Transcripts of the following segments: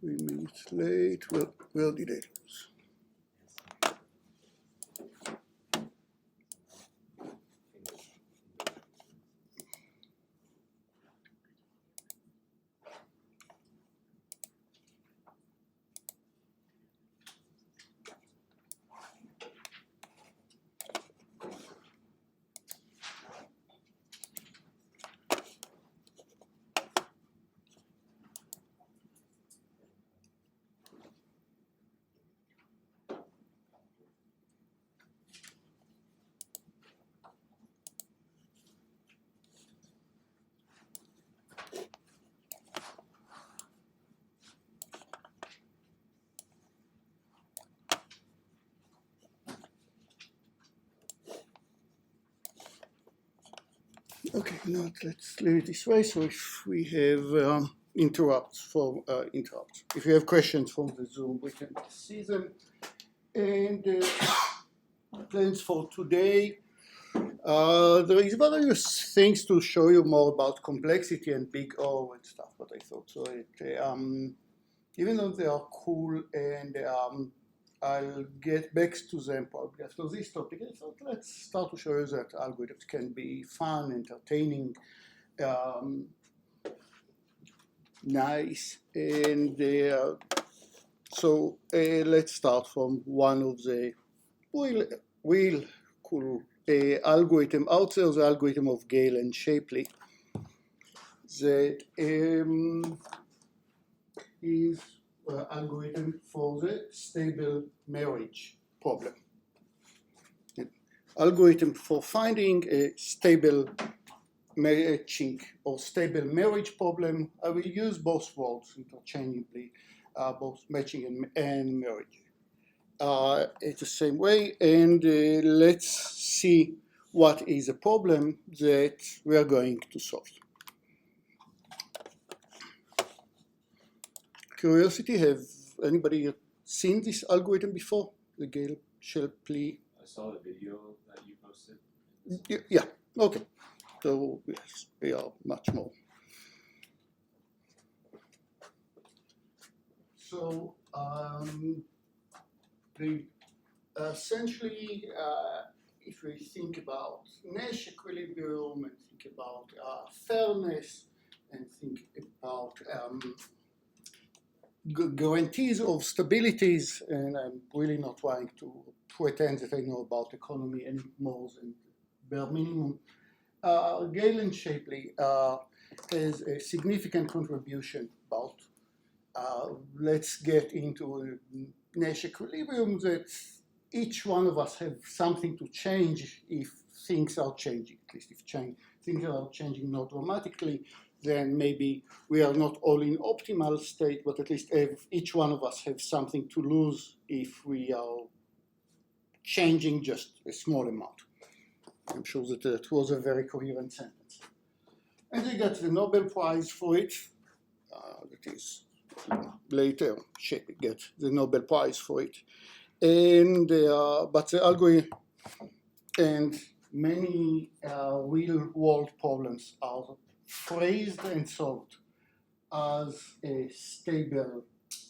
3 minutes late. Well, where did I lose? Okay, now let's leave it this way. So if we have interrupts, if you have questions from the Zoom, we can see them. And plans for today. There is various things to show you more about complexity and big O and stuff, but I thought so. Even though they are cool and I'll get back to them probably after this topic, I thought let's start to show you that algorithms can be fun, entertaining, nice, and so let's start from one of the real cool algorithm out there, the algorithm of Gale and Shapley, that is algorithm for the stable marriage problem. Algorithm for finding a stable matching or stable marriage problem. I will use both words interchangeably, both matching and marriage. It's the same way, and let's see what is the problem that we are going to solve. Curiosity, have anybody seen this algorithm before? The Gale-Shapley? I saw the video that you posted. Yeah, okay. So yes, we are much more. So essentially, if we think about Nash equilibrium and think about fairness and think about guarantees of stabilities, and I'm really not trying to pretend that I know about economy any more than bare minimum. Gale and Shapley has a significant contribution about. Let's get into Nash equilibrium that each one of us have something to change if things are changing, at least if things are changing not dramatically, then maybe we are not all in optimal state, but at least each one of us have something to lose if we are changing just a small amount. I'm sure that it was a very coherent sentence. And they got the Nobel Prize for it. That is later, Shapley gets the Nobel Prize for it. And but the algorithm and many real-world problems are phrased and solved as a stable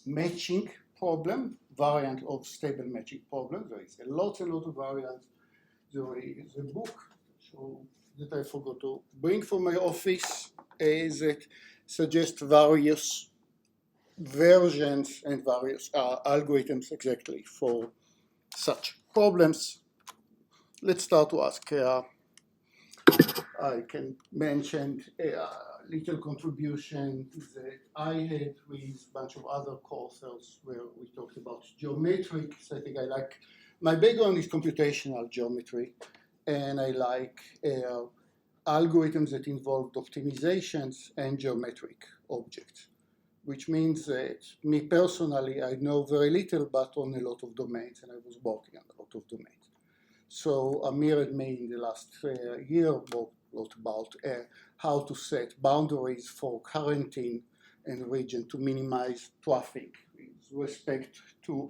matching problem, variant of stable matching problem. There is a lot of variants. There is a book that I forgot to bring from my office that suggests various versions and various algorithms exactly for such problems. Let's start to ask. I can mention a little contribution that I had with a bunch of other courses where we talked about geometric setting. I like, my background is computational geometry, and I like algorithms that involved optimizations and geometric objects, which means that me personally, I know very little, but on a lot of domains, and I was working on a lot of domains. So Amir and me in the last year wrote about how to set boundaries for quarantine and region to minimize traffic with respect to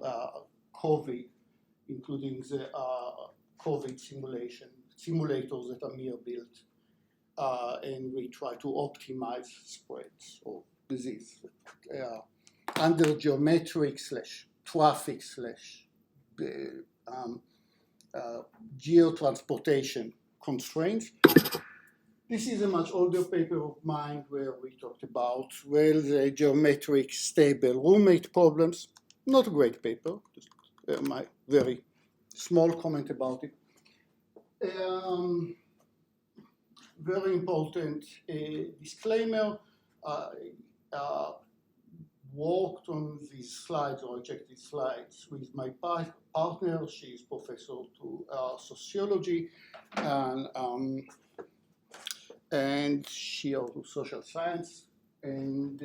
COVID, including the COVID simulators that Amir built, and we try to optimize spreads of disease. under geometric slash traffic slash geotransportation constraints. This is a much older paper of mine where we talked about, well, the geometric stable roommate problems. Not a great paper, just my very small comment about it. Very important disclaimer. I worked on these slides, or checked these slides with my partner. She is professor to sociology, and she also social science, and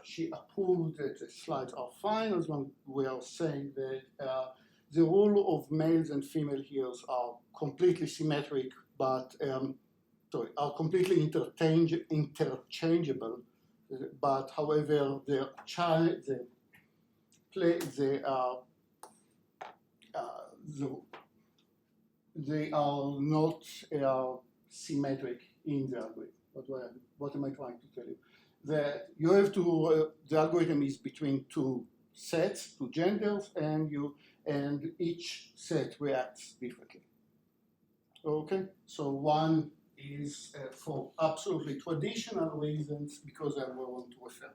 she approved that the slides are fine, as long we are saying that the role of males and female heroes are completely symmetric, but are completely interchangeable. But however, they are not symmetric in the algorithm. What am I trying to tell you? That you have to, the algorithm is between two sets, two genders, and each set reacts differently. Okay, so one is for absolutely traditional reasons, because I want to refer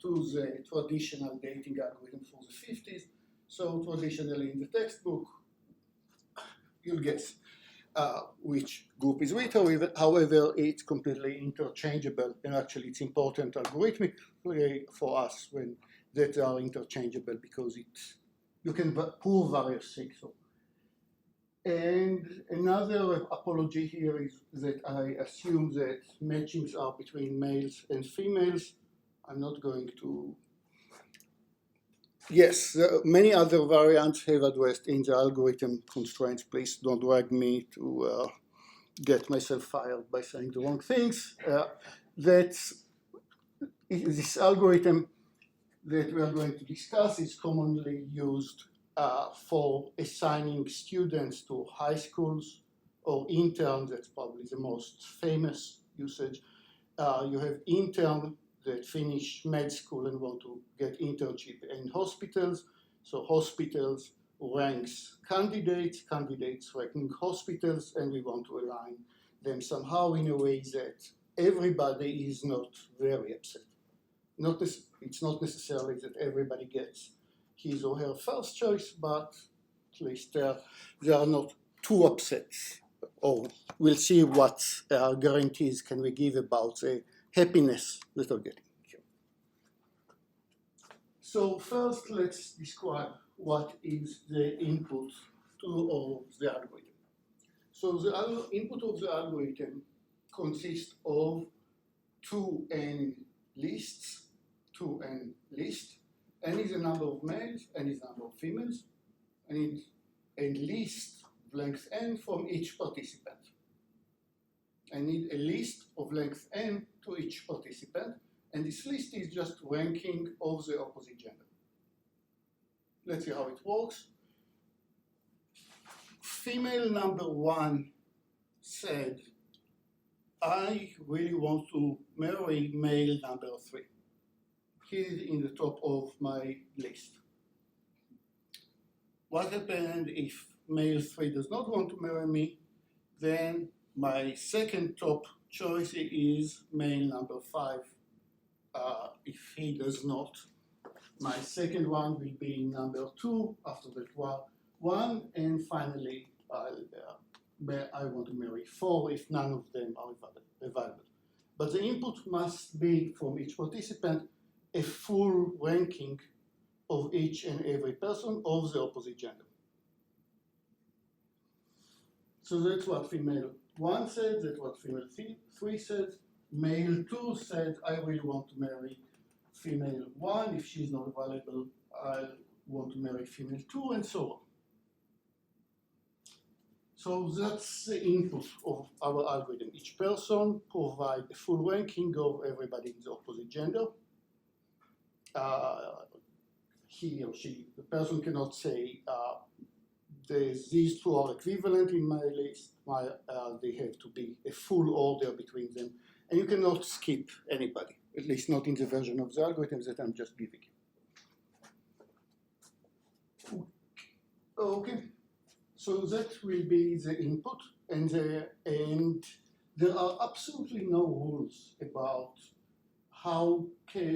to the traditional dating algorithm for the 50s. So traditionally in the textbook, you'll guess which group is with. However, it's completely interchangeable, and actually it's important algorithmically for us when that are interchangeable, because you can prove various things. And another apology here is that I assume that matchings are between males and females. I'm not going to. Yes, many other variants have addressed in the algorithm constraints. Please don't drag me to get myself fired by saying the wrong things. This algorithm that we are going to discuss is commonly used for assigning students to high schools or interns. That's probably the most famous usage. You have interns that finish med school and want to get internship in hospitals. So hospitals ranks candidates ranking hospitals, and we want to align them somehow in a way that everybody is not very upset. It's not necessarily that everybody gets his or her first choice, but at least they are not too upset. Or we'll see what guarantees can we give about the happiness that they're getting. So first, let's describe what is the input of the algorithm. So the input of the algorithm consists of 2n lists, 2n list. N is the number of males, n is the number of females. I need a list of length n from each participant. I need a list of length n to each participant, and this list is just ranking of the opposite gender. Let's see how it works. Female number 1 said, I really want to marry male number 3. He's in the top of my list. What happens if male 3 does not want to marry me? Then my second top choice is male number 5. If he does not, my second one will be number 2, after that 1, and finally I want to marry 4 if none of them are available. But the input must be from each participant a full ranking of each and every person of the opposite gender. So that's what female 1 said, that's what female 3 said. Male 2 said, I really want to marry female 1. If she's not available, I want to marry female 2, and so on. So that's the input of our algorithm. Each person provides a full ranking of everybody in the opposite gender. He or she, the person cannot say, these two are equivalent in my list, they have to be a full order between them. And you cannot skip anybody, at least not in the version of the algorithm that I'm just giving you. Okay, so that will be the input, and there are absolutely no rules about how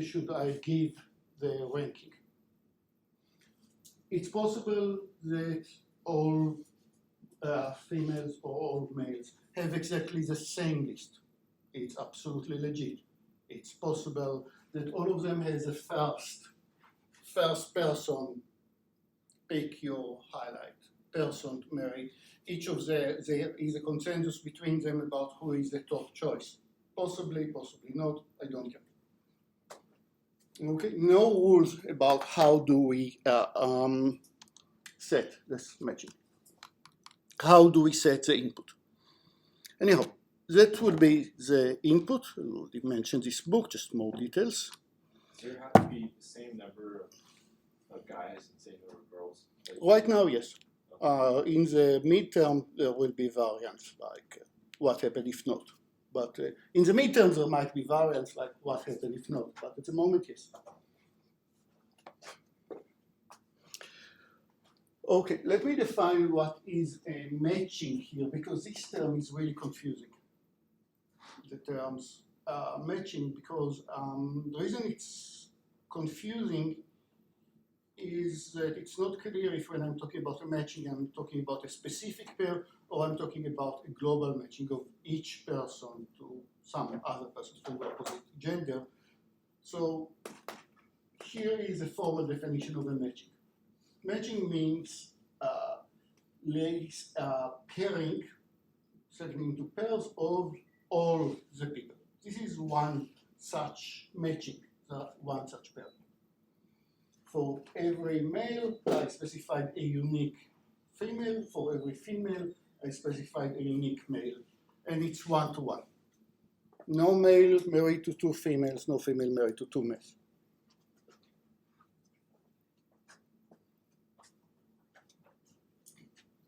should I give the ranking. It's possible that all females or all males have exactly the same list. It's absolutely legit. It's possible that all of them has a first person, pick your highlight person to marry. Each of there is a consensus between them about who is the top choice. Possibly, possibly not, I don't care. Okay, no rules about how do we set this matching. How do we set the input? Anyhow, that would be the input. I already mentioned this book, just more details. Does there have to be the same number of guys and same number of girls? Right now, yes. In the midterm, there will be variants, like what happened if not. But in the midterm, there might be variants like what happened if not. But at the moment, yes. Okay, let me define what is a matching here, because this term is really confusing. The terms matching, because the reason it's confusing is that it's not clear if when I'm talking about a matching, I'm talking about a specific pair, or I'm talking about a global matching of each person to some other person from the opposite gender. So here is a formal definition of a matching. Matching means pairing, setting into pairs of all the people. This is one such matching, one such pair. For every male, I specified a unique female. For every female, I specified a unique male. And it's one-to-one. No male married to two females, no female married to two males.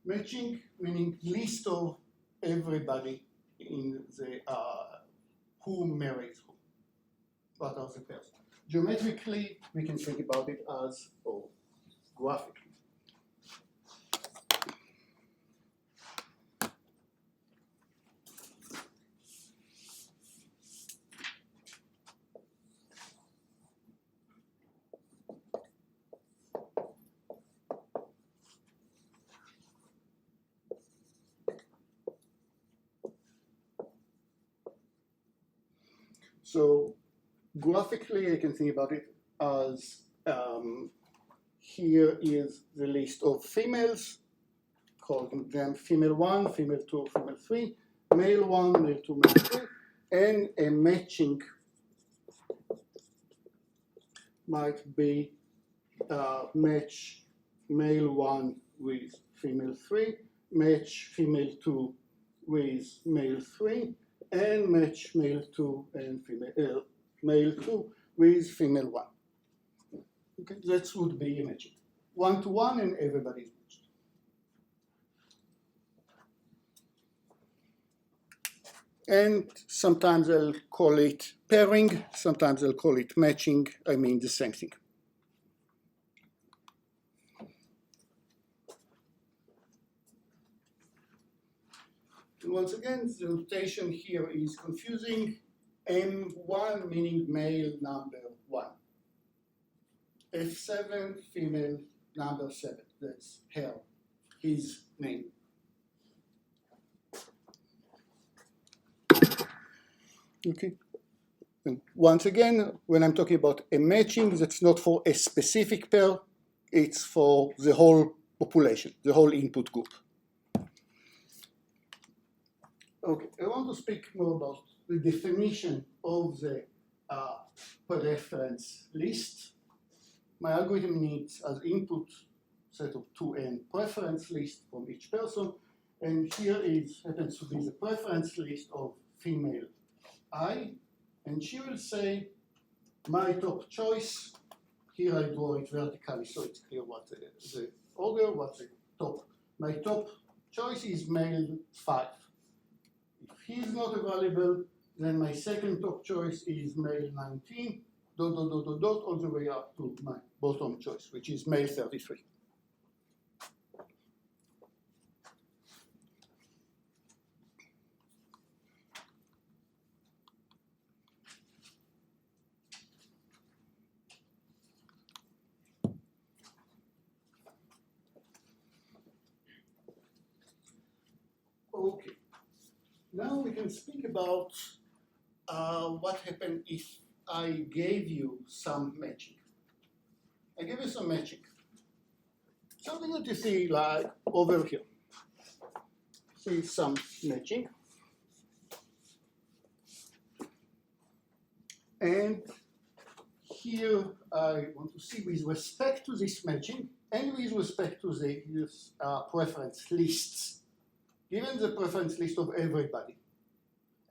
Matching, meaning list of everybody in the who marries who. What are the pairs? Geometrically, we can think about it as, or graphically. So graphically, I can think about it as here is the list of females, calling them female 1, female 2, female 3, male 1, male 2, male 3, and a matching might be match male 1 with female 3, match female 2 with male 3, and match male 2 and male 2 with female 1. Okay, that would be a matching. One-to-one and everybody is matched. And sometimes I'll call it pairing, sometimes I'll call it matching. I mean the same thing. And once again, the notation here is confusing. M1 meaning male number 1. F7 female number 7. That's her, his name. Okay. And once again, when I'm talking about a matching, that's not for a specific pair, it's for the whole population, the whole input group. Okay, I want to speak more about the definition of the preference list. My algorithm needs as input set of 2n preference list from each person, and here happens to be the preference list of female I, and she will say my top choice. Here I draw it vertically so it's clear what the order, what's the top. My top choice is male 5. If he is not available, then my second top choice is male 19, all the way up to my bottom choice, which is male 33. Okay. Now we can speak about what happened if I gave you some matching. I give you some matching. Something that you see like over here. See some matching. And here I want to see with respect to this matching and with respect to the preference lists. Given the preference list of everybody,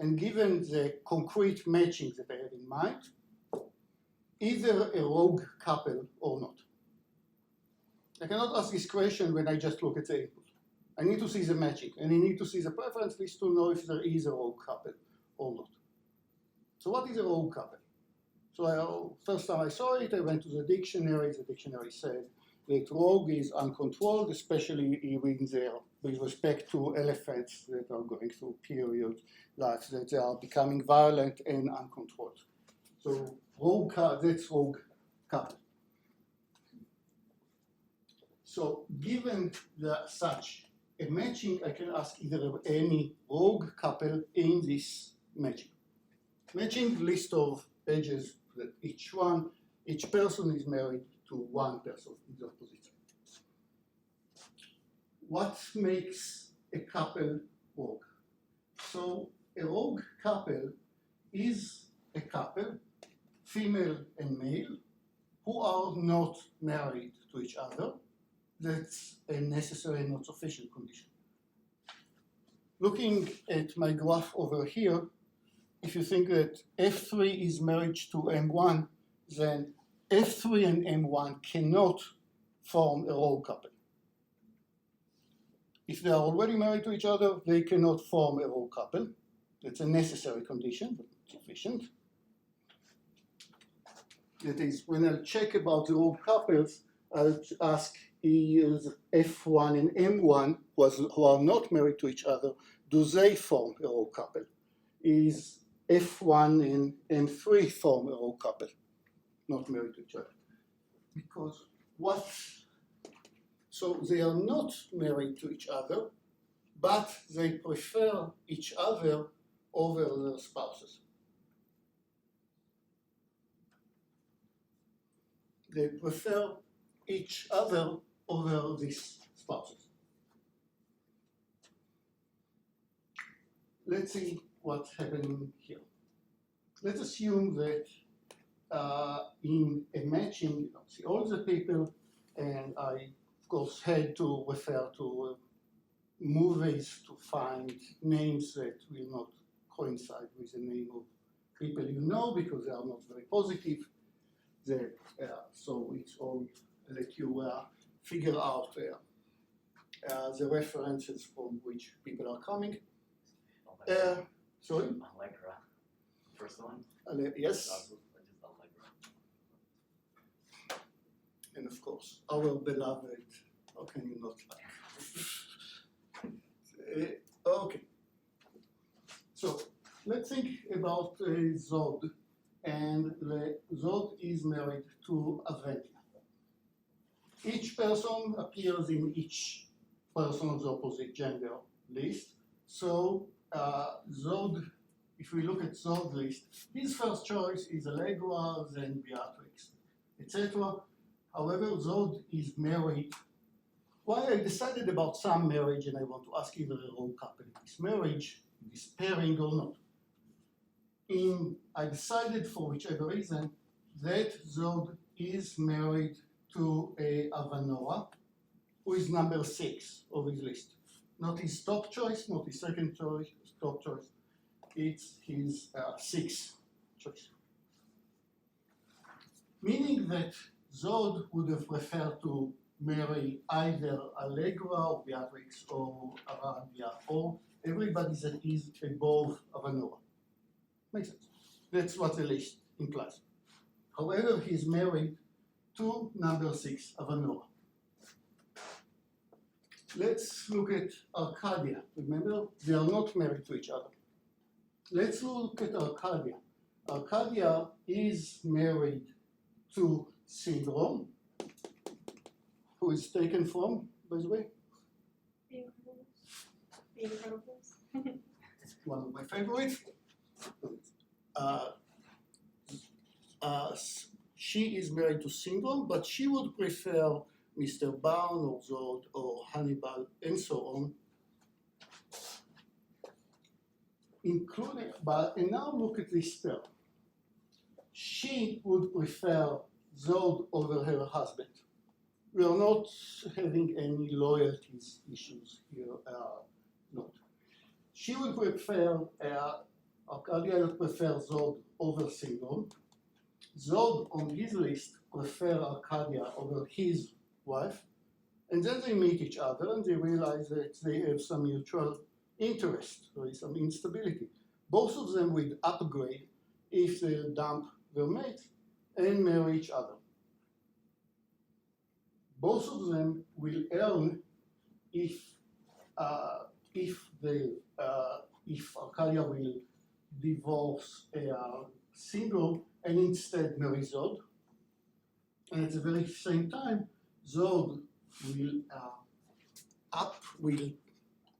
and given the concrete matching that I have in mind, either a rogue couple or not. I cannot ask this question when I just look at the input. I need to see the matching, and I need to see the preference list to know if there is a rogue couple or not. So what is a rogue couple? So first time I saw it, I went to the dictionary. The dictionary said that rogue is uncontrolled, especially with respect to elephants that are going through period life, that they are becoming violent and uncontrolled. So that's rogue couple. So given such a matching, I can ask either any rogue couple in this matching. Matching list of edges that each person is married to one person in the opposite. What makes a couple rogue? So a rogue couple is a couple, female and male, who are not married to each other. That's a necessary and not sufficient condition. Looking at my graph over here, if you think that F3 is married to M1, then F3 and M1 cannot form a rogue couple. If they are already married to each other, they cannot form a rogue couple. That's a necessary condition, but sufficient. That is, when I check about the rogue couples, I'll ask is F1 and M1, who are not married to each other, do they form a rogue couple? Is F1 and M3 form a rogue couple, not married to each other? Because so they are not married to each other, but they prefer each other over their spouses. They prefer each other over these spouses. Let's see what's happening here. Let's assume that in a matching, you don't see all the people, and I, of course, had to refer to movies to find names that will not coincide with the name of people you know, because they are not very positive. So it's all let you figure out the references from which people are coming. Sorry? Allegra, first one? Yes. Allegra. And of course, our beloved, how can you not like? Okay. So let's think about Zod. And Zod is married to Aventia. Each person appears in each person of the opposite gender list. So Zod, if we look at Zod's list, his first choice is Allegra, then Beatrix, etc. However, Zod is married. Well, I decided about some marriage, and I want to ask either a rogue couple is marriage, is pairing or not. I decided, for whichever reason, that Zod is married to Avanoa, who is number 6 of his list. Not his top choice, not his second choice, top choice. It's his 6th choice. Meaning that Zod would have preferred to marry either Allegra or Beatrix or Aradia or everybody that is above Avanoa. Makes sense. That's what the list implies. However, he's married to number 6, Avanoa. Let's look at Arcadia. Remember, they are not married to each other. Let's look at Arcadia. Arcadia is married to Syndrome, who is taken from, by the way? The Incredibles. One of my favorites. She is married to Syndrome, but she would prefer Mr. Bound or Zod or Hannibal and so on. Including, and now look at this term. She would prefer Zod over her husband. We are not having any loyalties issues here. No. She would prefer, Arcadia would prefer Zod over Syndrome. Zod on his list prefer Arcadia over his wife, and then they meet each other and they realize that they have some mutual interest, there is some instability. Both of them will upgrade if they dump their mate and marry each other. Both of them will earn if Arcadia will divorce Syndrome and instead marry Zod. And at the very same time, Zod will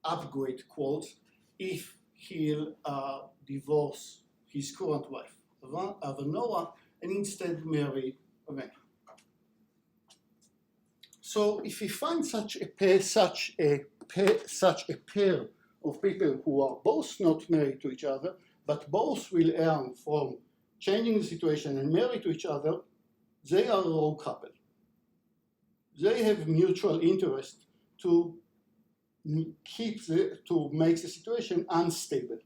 upgrade, quotes, if he'll divorce his current wife, Avanoa, and instead marry Ravenna. So if we find such a pair of people who are both not married to each other, but both will earn from changing the situation and marry to each other, they are a rogue couple. They have mutual interest to make the situation unstable.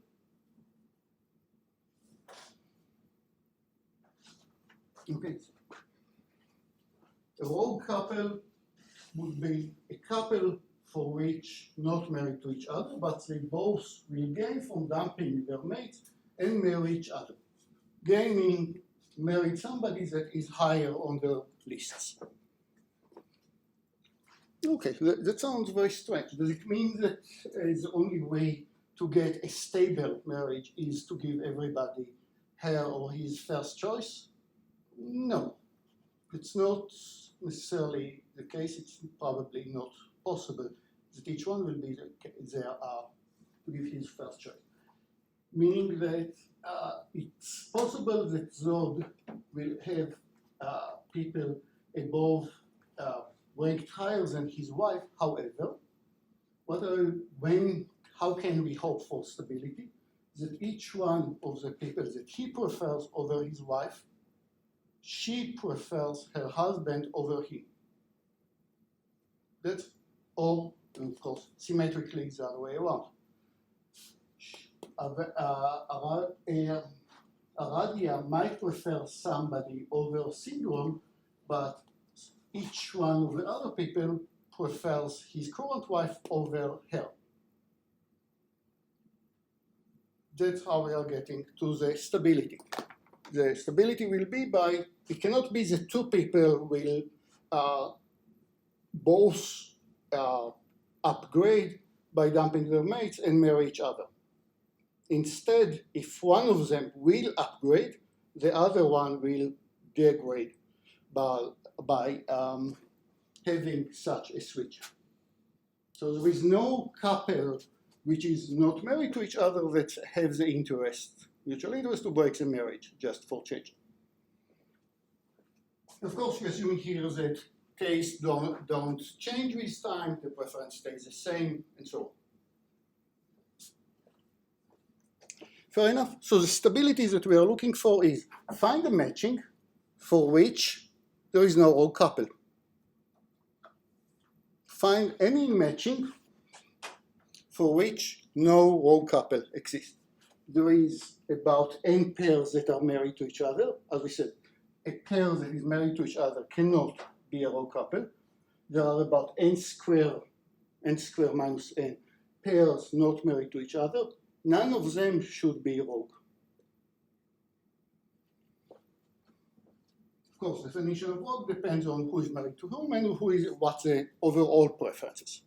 Okay. A rogue couple would be a couple for which not married to each other, but they both will gain from dumping their mates and marry each other. Gain meaning marry somebody that is higher on their lists. Okay, that sounds very strange. Does it mean that the only way to get a stable marriage is to give everybody her or his first choice? No, it's not necessarily the case. It's probably not possible that each one will be there to give his first choice. Meaning that it's possible that Zod will have people above ranked higher than his wife. However, how can we hope for stability? That each one of the people that he prefers over his wife, she prefers her husband over him. That's all, and of course, symmetrically the other way around. Aradia might prefer somebody over Syndrome, but each one of the other people prefers his current wife over her. That's how we are getting to the stability. The stability will be by, it cannot be the two people will both upgrade by dumping their mates and marry each other. Instead, if one of them will upgrade, the other one will degrade by having such a switch. So there is no couple which is not married to each other that have the mutual interest to break the marriage just for change. Of course, we assume here that tastes don't change with time, the preference stays the same, and so on. Fair enough. So the stability that we are looking for is find a matching for which there is no rogue couple. Find any matching for which no rogue couple exists. There is about n pairs that are married to each other. As we said, a pair that is married to each other cannot be a rogue couple. There are about n squared minus n pairs not married to each other. None of them should be rogue. Of course, the definition of rogue depends on who is married to whom and what's the overall preferences.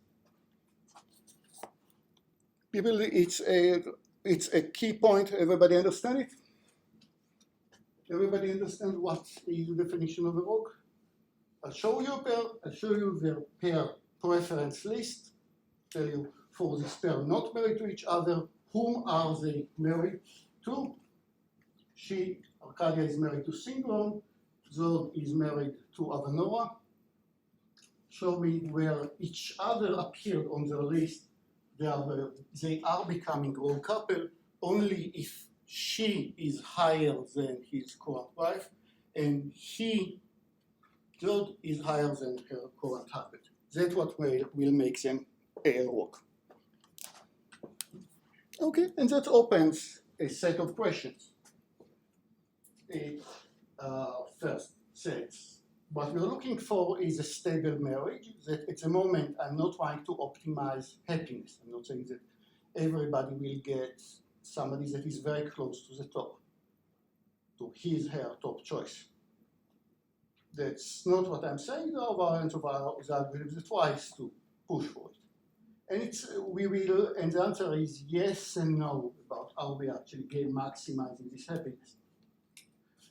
People, it's a key point. Everybody understand it? Everybody understand what is the definition of a rogue? I'll show you a pair. I'll show you their pair preference list. Tell you for this pair not married to each other. Whom are they married to? She, Arcadia, is married to Syndrome. Zod is married to Avanora. Show me where each other appeared on the list. They are becoming rogue couple only if she is higher than his current wife and he, Zod, is higher than her current husband. That's what will make them rogue. Okay, and that opens a set of questions. It first says, what we're looking for is a stable marriage, that at the moment I'm not trying to optimize happiness. I'm not saying that everybody will get somebody that is very close to the top, to his, her top choice. That's not what I'm saying. There are variants of our algorithms that tries to push for it. And and the answer is yes and no about how we actually gain maximizing this happiness.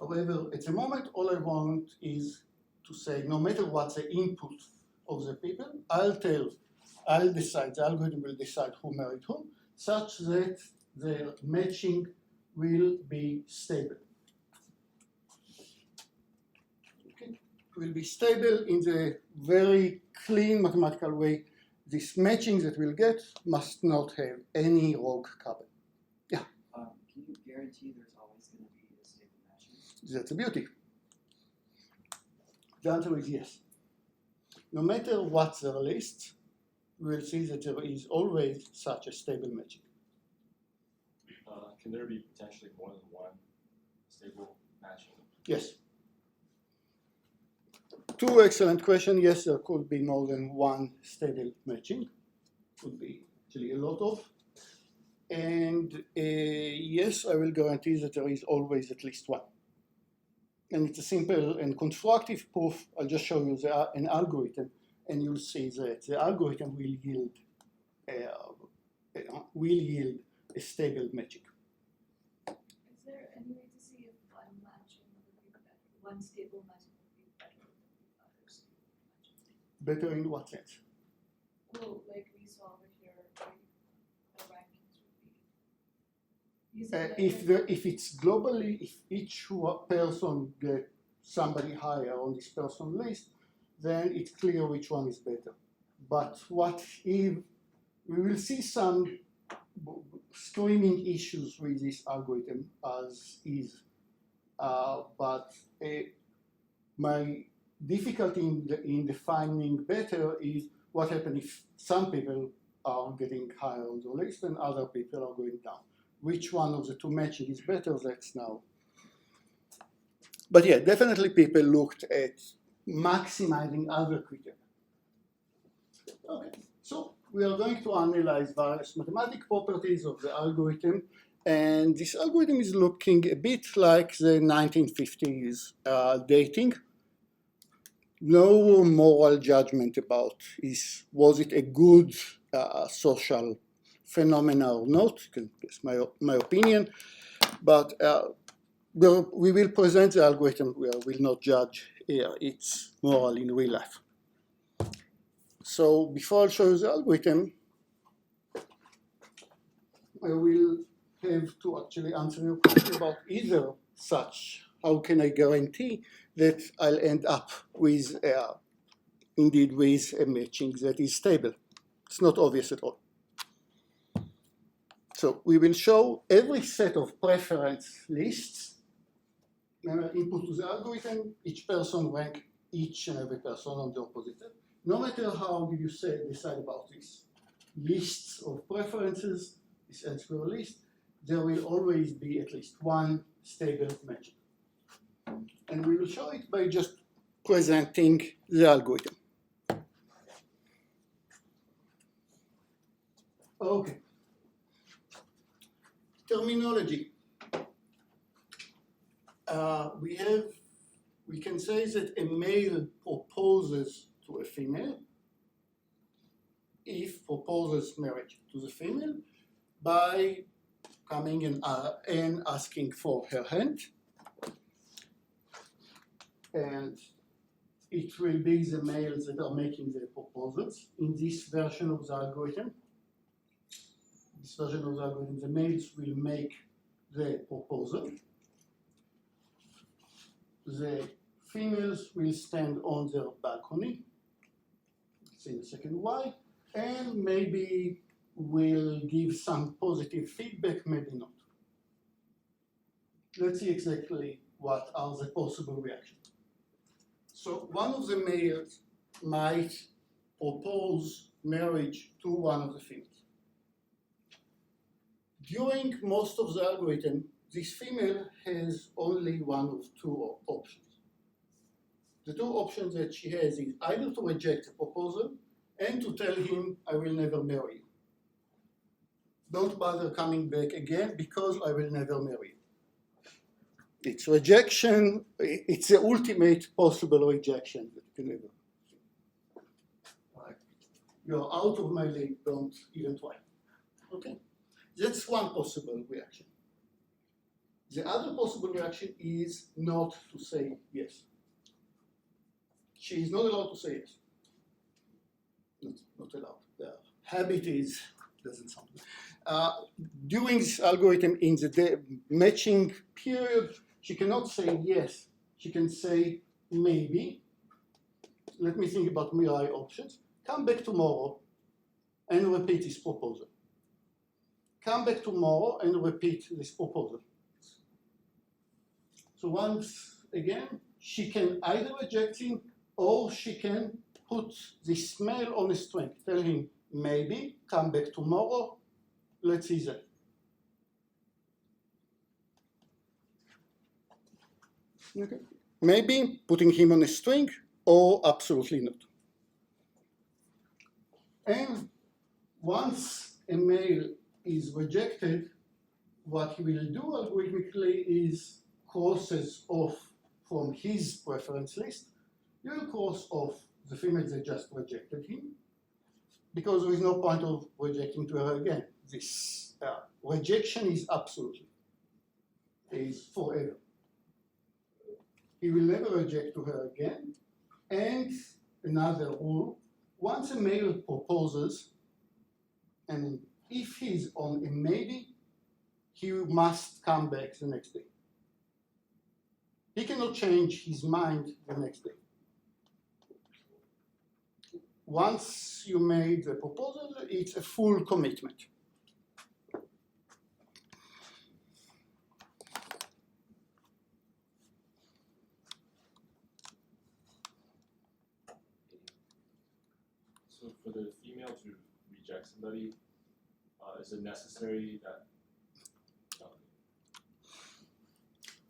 However, at the moment, all I want is to say, no matter what the input of the people, I'll decide, the algorithm will decide who married whom, such that the matching will be stable. Okay. It will be stable in the very clean mathematical way. This matching that we'll get must not have any rogue couple. Yeah. Can you guarantee there's always going to be a stable matching? That's a beauty. The answer is yes. No matter what the list, we will see that there is always such a stable matching. Can there be potentially more than one stable matching? Yes. Two excellent questions. Yes, there could be more than one stable matching. Could be actually a lot of. And yes, I will guarantee that there is always at least one. And it's a simple and constructive proof. I'll just show you an algorithm, and you'll see that the algorithm will yield a stable matching. Is there any way to see if one matching would be better, one stable matching would be better than the other stable matching? Better in what sense? Well, like we saw over here, like the rankings would be. If it's globally, if each person gets somebody higher on this person list, then it's clear which one is better. But what if we will see some screaming issues with this algorithm as is, but my difficulty in defining better is what happens if some people are getting higher on the list and other people are going down. Which one of the two matching is better, that's now. But yeah, definitely people looked at maximizing other criteria. Okay, so we are going to analyze various mathematical properties of the algorithm, and this algorithm is looking a bit like the 1950s dating. No moral judgment about was it a good social phenomena or not, it's my opinion, but we will present the algorithm. We will not judge its moral in real life. So before I show you the algorithm, I will have to actually answer your question about either such. How can I guarantee that I'll end up with, indeed, with a matching that is stable? It's not obvious at all. So we will show every set of preference lists, input to the algorithm, each person rank each and every person on the opposite. No matter how you decide about these lists of preferences, this n-square list, there will always be at least one stable matching. And we will show it by just presenting the algorithm. Okay. Terminology. We can say that a male proposes to a female if proposes marriage to the female by coming and asking for her hand. And it will be the males that are making the proposals in this version of the algorithm. this version of the algorithm, the males will make the proposal. The females will stand on their balcony, let's see in a second why, and maybe will give some positive feedback, maybe not. Let's see exactly what are the possible reactions. So one of the males might propose marriage to one of the females. During most of the algorithm, this female has only one of two options. The two options that she has is either to reject the proposal and to tell him, I will never marry you. Don't bother coming back again because I will never marry you. It's rejection, it's the ultimate possible rejection that you can ever see. Like, you're out of my league, don't even try. Okay? That's one possible reaction. The other possible reaction is not to say yes. She is not allowed to say yes. Not allowed. The habit is, doesn't sound good. During this algorithm in the matching period, she cannot say yes. She can say maybe. Let me think about my options. Come back tomorrow and repeat this proposal. Come back tomorrow and repeat this proposal. So once again, she can either reject him or she can put this male on a string. Tell him maybe, come back tomorrow, let's see that. Okay. Maybe putting him on a string or absolutely not. And once a male is rejected, what he will do algorithmically is crosses off from his preference list. He will cross off the females that just rejected him because there is no point of rejecting to her again. This rejection is absolutely, is forever. He will never reject to her again. And another rule, once a male proposes, and if he's on a maybe, he must come back the next day. He cannot change his mind the next day. Once you made the proposal, it's a full commitment. So for the female to reject somebody, is it necessary that?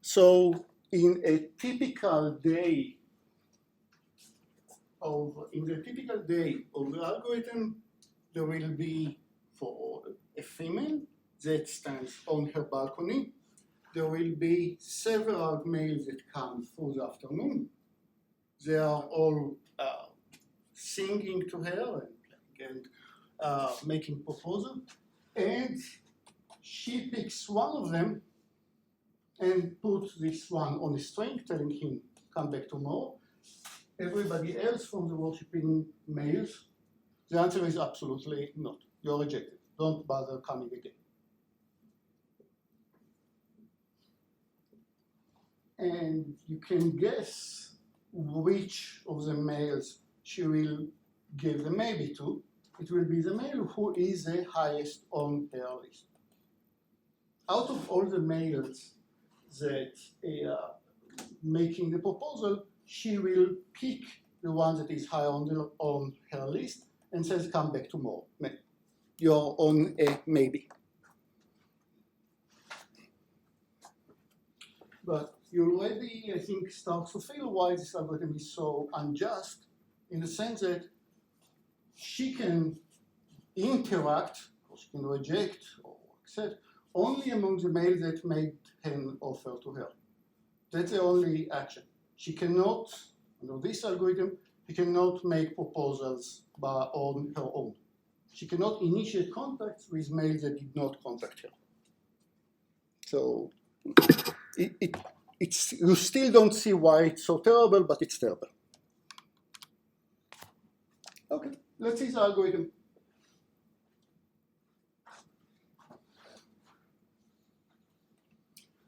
So in a typical day of the algorithm, there will be for a female that stands on her balcony. There will be several males that come through the afternoon. They are all singing to her and making proposals. And she picks one of them and puts this one on a string, telling him, come back tomorrow. Everybody else from the worshipping males, the answer is absolutely not. You're rejected. Don't bother coming again. And you can guess which of the males she will give the maybe to. It will be the male who is the highest on her list. Out of all the males that are making the proposal, she will pick the one that is high on her list and says, come back tomorrow. You're on a maybe. But you already, I think, start to feel why this algorithm is so unjust, in the sense that she can interact, or she can reject or accept, only among the males that made an offer to her. That's the only action. She cannot, under this algorithm, she cannot make proposals on her own. She cannot initiate contacts with males that did not contact her. So it's you still don't see why it's so terrible, but it's terrible. Okay, let's see the algorithm.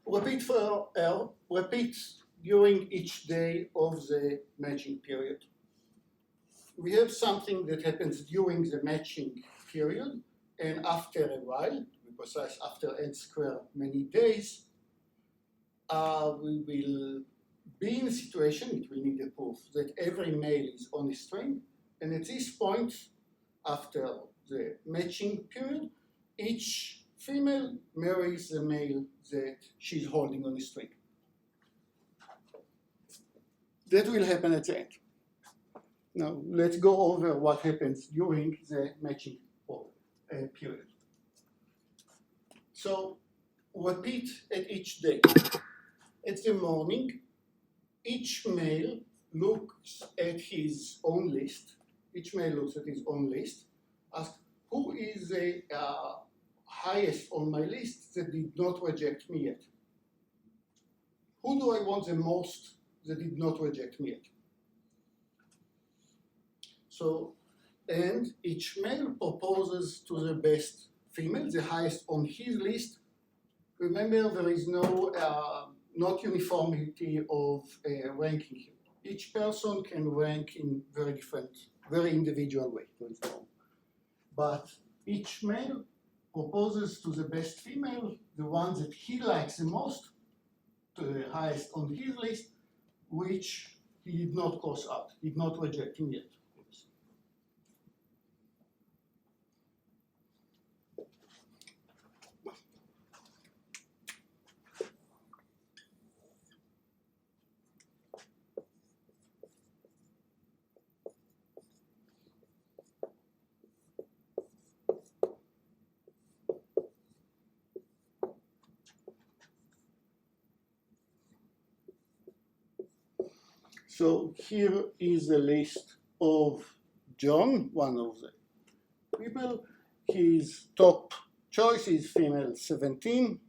repeat during each day of the matching period. We have something that happens during the matching period, and after a while, to be precise, after n squared many days, we will be in a situation, it will need a proof, that every male is on a string, and at this point, after the matching period, each female marries the male that she's holding on a string. That will happen at the end. Now, let's go over what happens during the matching period. So, repeat at each day. At the morning, each male looks at his own list. Each male looks at his own list, asks, who is the highest on my list that did not reject me yet? Who do I want the most that did not reject me yet? So, and each male proposes to the best female, the highest on his list. Remember, there is no not uniformity of ranking here. Each person can rank in very different, very individual way. But each male proposes to the best female, the one that he likes the most, to the highest on his list, which he did not cross out, did not reject him yet. So here is a list of John, one of the people. His top choice is female 17.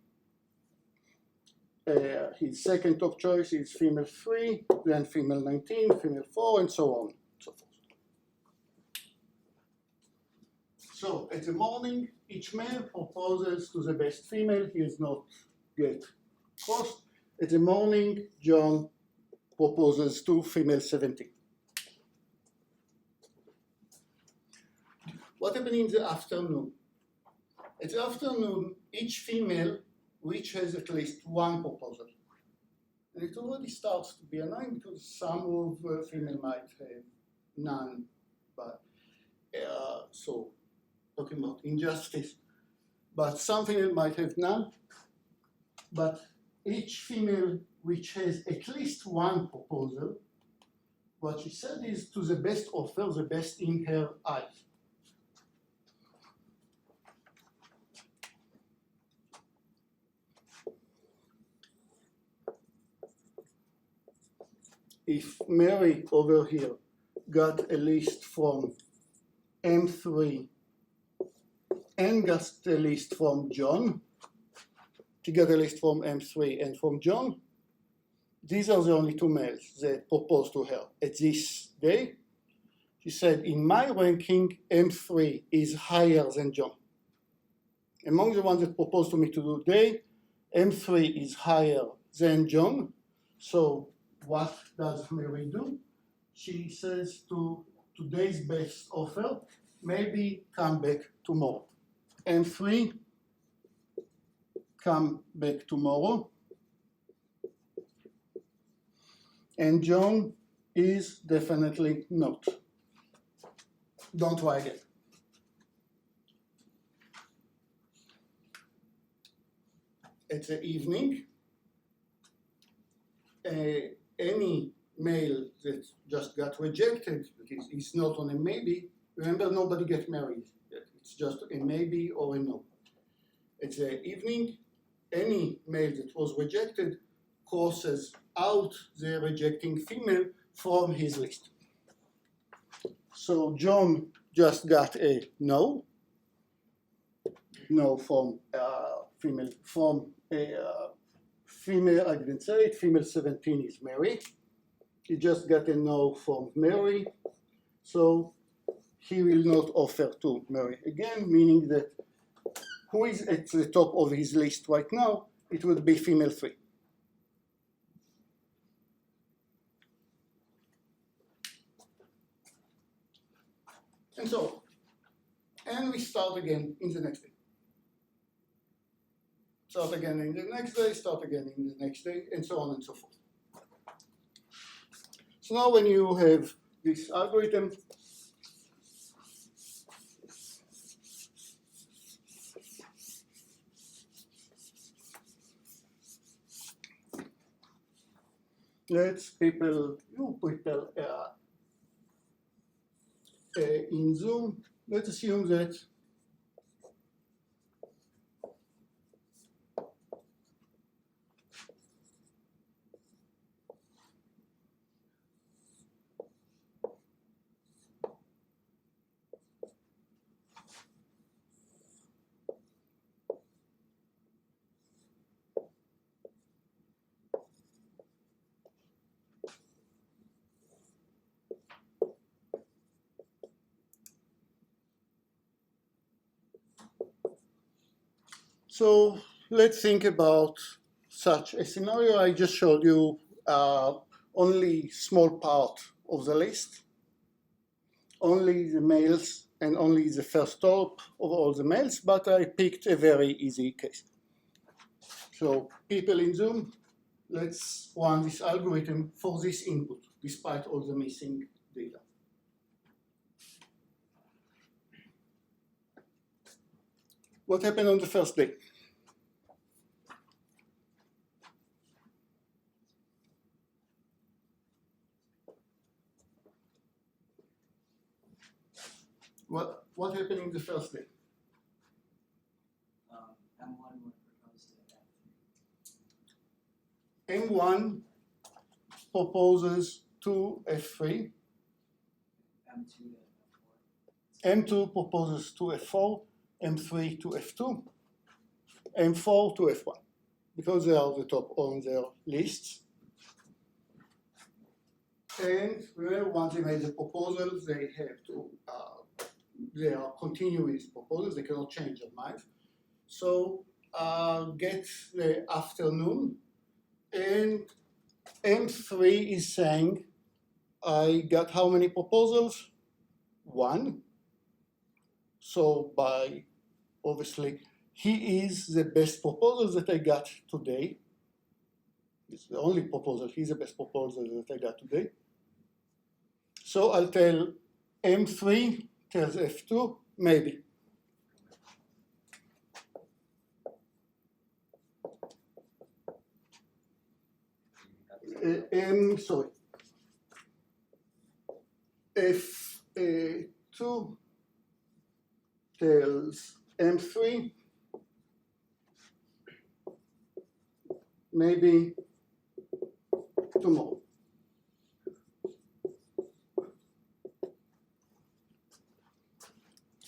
His second top choice is female 3, then female 19, female 4, and so on and so forth. So at the morning, each male proposes to the best female. He is not yet crossed. At the morning, John proposes to female 17. What happened in the afternoon? At the afternoon, each female which has at least one proposal. And it already starts to be annoying because some of female might have none, but so talking about injustice. But some female might have none, but each female which has at least one proposal, what she said is to the best offer, the best in her eyes. If Mary over here got a list from M3 and got a list from John, she got a list from M3 and from John, these are the only two males that proposed to her at this day. She said, in my ranking, M3 is higher than John. Among the ones that proposed to me today, M3 is higher than John. So what does Mary do? She says to today's best offer, maybe come back tomorrow. M3, come back tomorrow. And John is definitely not. Don't try again. At the evening, any male that just got rejected, that is not on a maybe, remember nobody gets married yet. It's just a maybe or a no. At the evening, any male that was rejected crosses out the rejecting female from his list. So John just got a no from female, from a female, I didn't say it, female 17 is Mary. He just got a no from Mary, so he will not offer to Mary again, meaning that who is at the top of his list right now it would be female 3. And so on. And we start again in the next day. Start again in the next day, start again in the next day, and so on and so forth. So now when you have this algorithm, let's people, you people in Zoom, let's assume that so let's think about such a scenario. I just showed you only small part of the list, only the males and only the first top of all the males, but I picked a very easy case. So people in Zoom, let's run this algorithm for this input, despite all the missing data. What happened on the first day? What happened in the first day? M1 would propose to M1 proposes to F3, M2 to M2 proposes to F4, M3 to F2, M4 to F1, because they are the top on their lists. And remember, once they made the proposals, they have to, they are continuous proposals, they cannot change their mind. So get the afternoon, and M3 is saying, I got how many proposals? 1. So by, obviously, he is the best proposal that I got today. It's the only proposal, he's the best proposal that I got today. So I'll tell M3 tells F2, maybe. Sorry. F2 tells M3, maybe tomorrow.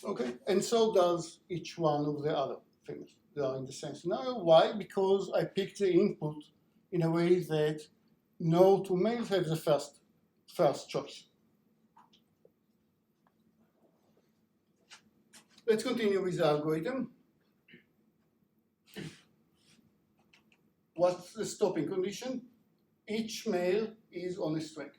Okay, and so does each one of the other things. They are in the same scenario. Why? Because I picked the input in a way that no two males have the first choice. Let's continue with the algorithm. What's the stopping condition? Each male is on a string.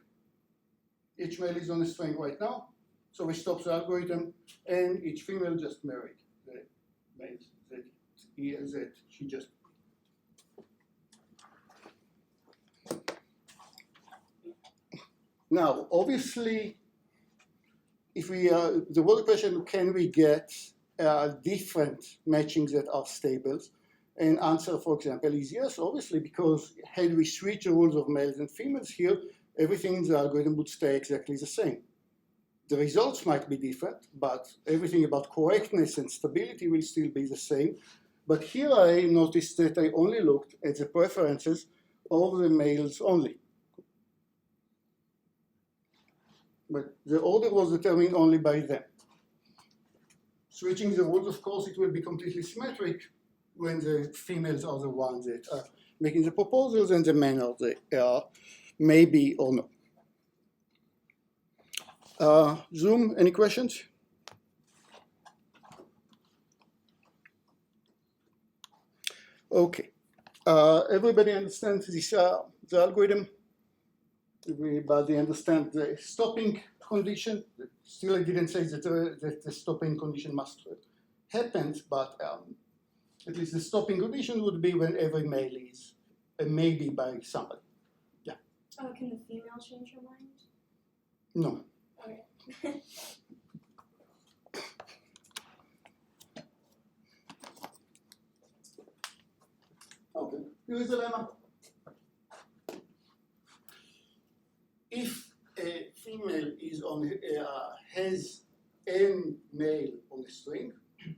Each male is on a string right now, so we stop the algorithm, and each female just married the males that she just. Now, obviously, if we there was a question, can we get different matchings that are stables? And answer, for example, is yes, obviously, because had we switched the rules of males and females here, everything in the algorithm would stay exactly the same. The results might be different, but everything about correctness and stability will still be the same. But here I noticed that I only looked at the preferences of the males only. But the order was determined only by them. Switching the rules, of course, it will be completely symmetric when the females are the ones that are making the proposals and the men are the maybe or no. Zoom, any questions? Okay, Everybody understands this, the algorithm? Everybody understands the stopping condition? Still, I didn't say that the stopping condition must happen, but at least the stopping condition would be when every male is a maybe by somebody. Oh, can the female change her mind? No. Okay. Okay, here is a lemma. If a female is on has n male on the string,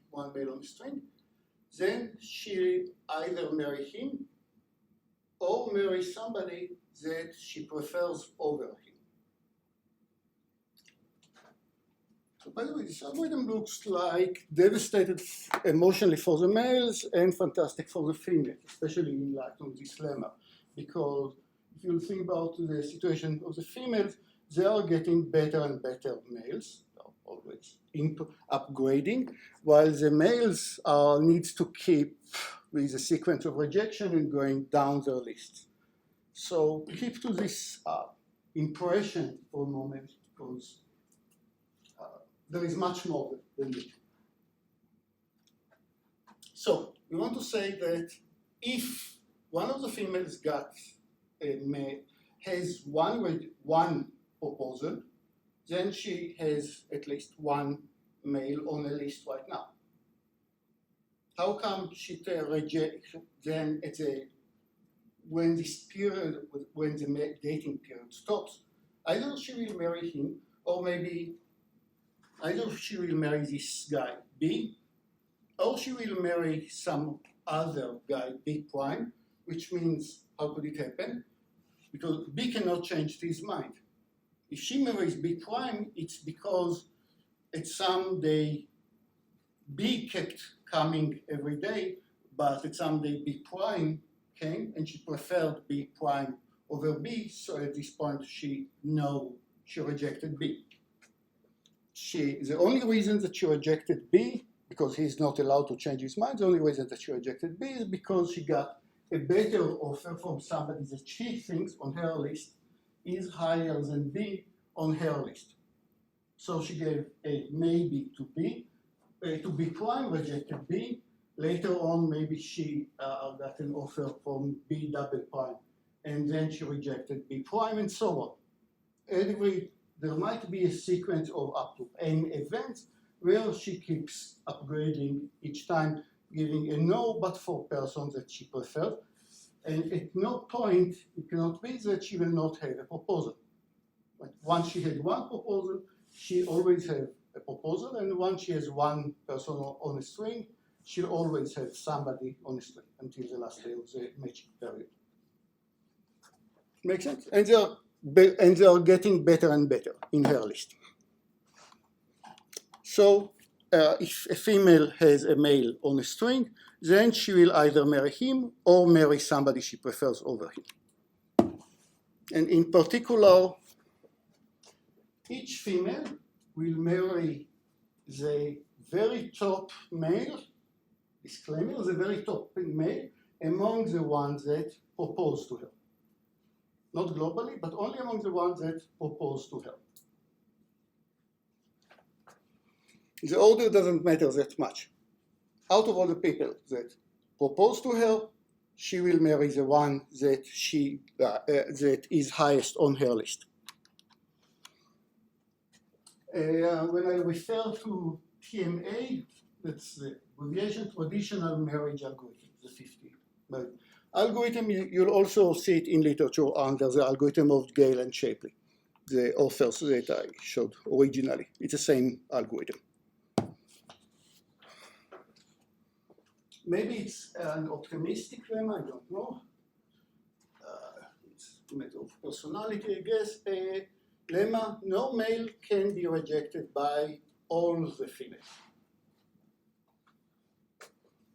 one male on the string, then she either marry him or marry somebody that she prefers over him. So by the way, this algorithm looks like devastated emotionally for the males and fantastic for the females, especially in light of this lemma, because if you think about the situation of the females, they are getting better and better males, always upgrading, while the males needs to keep with a sequence of rejection and going down their list. So keep to this impression for a moment, because there is much more than it. So we want to say that if one of the females got a male, has one proposal, then she has at least one male on the list right now. How come she rejects then at the when this period, when the dating period stops? Either she will marry him, or maybe either she will marry this guy B, or she will marry some other guy B prime, which means how could it happen? Because B cannot change his mind. If she marries B prime, it's because at some day B kept coming every day, but at some day B prime came and she preferred B prime over B, so at this point she rejected B. The only reason that she rejected B, because he's not allowed to change his mind, the only reason that she rejected B is because she got a better offer from somebody that she thinks on her list is higher than B on her list. So she gave a maybe to B prime, rejected B. Later on, maybe she got an offer from B double prime, and then she rejected B prime, and so on. There might be a sequence of up to n events where she keeps upgrading each time, giving a no, but for persons that she prefers. And at no point, it cannot be that she will not have a proposal. But once she had one proposal, she always have a proposal, and once she has one person on a string, she'll always have somebody on a string until the last day of the matching period. Make sense? And they are getting better and better in her list. So if a female has a male on a string, then she will either marry him or marry somebody she prefers over him. And in particular, each female will marry the very top male, disclaimer, the very top male among the ones that propose to her. Not globally, but only among the ones that propose to her. The order doesn't matter that much. Out of all the people that propose to her, she will marry the one that that is highest on her list. When I refer to TMA, that's the abbreviation, traditional marriage algorithm, the 50 marriage algorithm. You'll also see it in literature under the algorithm of Gale and Shapley, the authors that I showed originally. It's the same algorithm. Maybe it's an optimistic lemma, I don't know. It's a matter of personality, I guess. A lemma, no male can be rejected by all the females.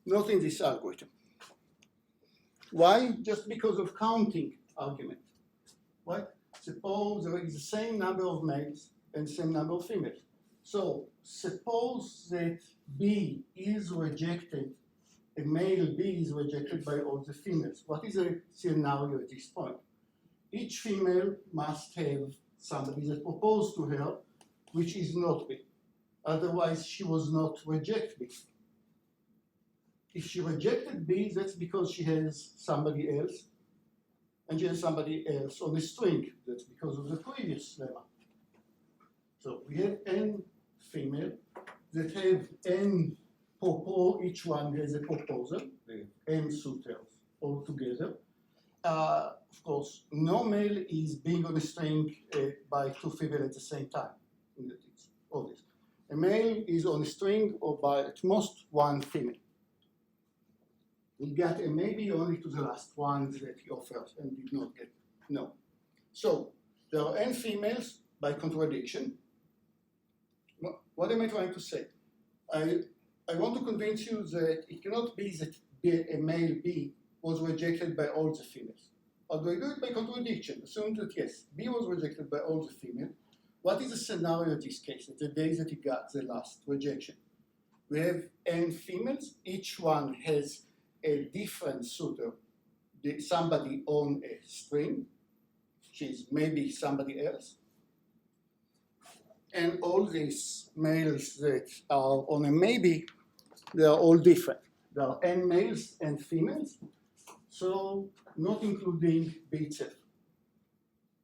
Not in this algorithm. Why? Just because of counting argument. Right? Suppose there is the same number of males and the same number of females. So suppose that B is rejected a male B is rejected by all the females. What is a scenario at this point? Each female must have somebody that proposed to her, which is not B. Otherwise, she was not reject B. If she rejected B, that's because she has somebody else, and she has somebody else on a string. That's because of the previous lemma. So we have n female that have n each one has a proposal, n suitors all together. Of course, no male is being on a string by two females at the same time. It's obvious. A male is on a string or by at most one female. We got a maybe only to the last one that he offered and did not get no. So there are n females by contradiction. What am I trying to say? I want to convince you that it cannot be that a male B was rejected by all the females. Although I do it by contradiction, assume that yes, B was rejected by all the females. What is the scenario in this case, at the day that he got the last rejection? We have n females, each one has a different suitor, somebody on a string, she's maybe somebody else. And all these males that are on a maybe, they are all different. There are n males and females, so not including B itself.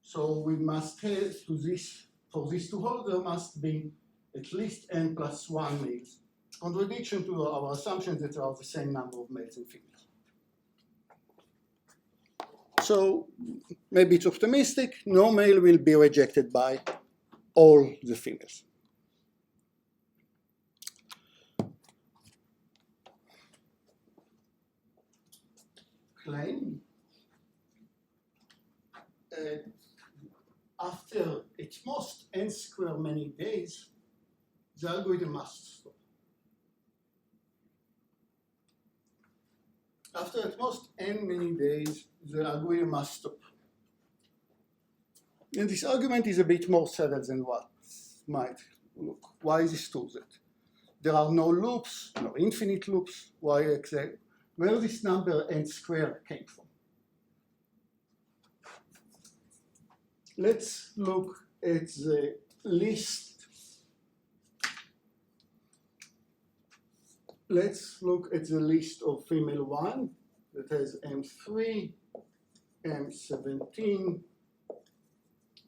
So we must have to this, for this to hold, there must be at least n plus 1 males. Contradiction to our assumption that there are the same number of males and females. So maybe it's optimistic, no male will be rejected by all the females. Claim after at most n square many days, the algorithm must stop. After at most n many days, the algorithm must stop. And this argument is a bit more settled than what might look. Why is this true? That there are no loops, no infinite loops. Why exactly? Where this number n squared came from? Let's look at the list. Let's look at the list of female 1 that has M3, M17,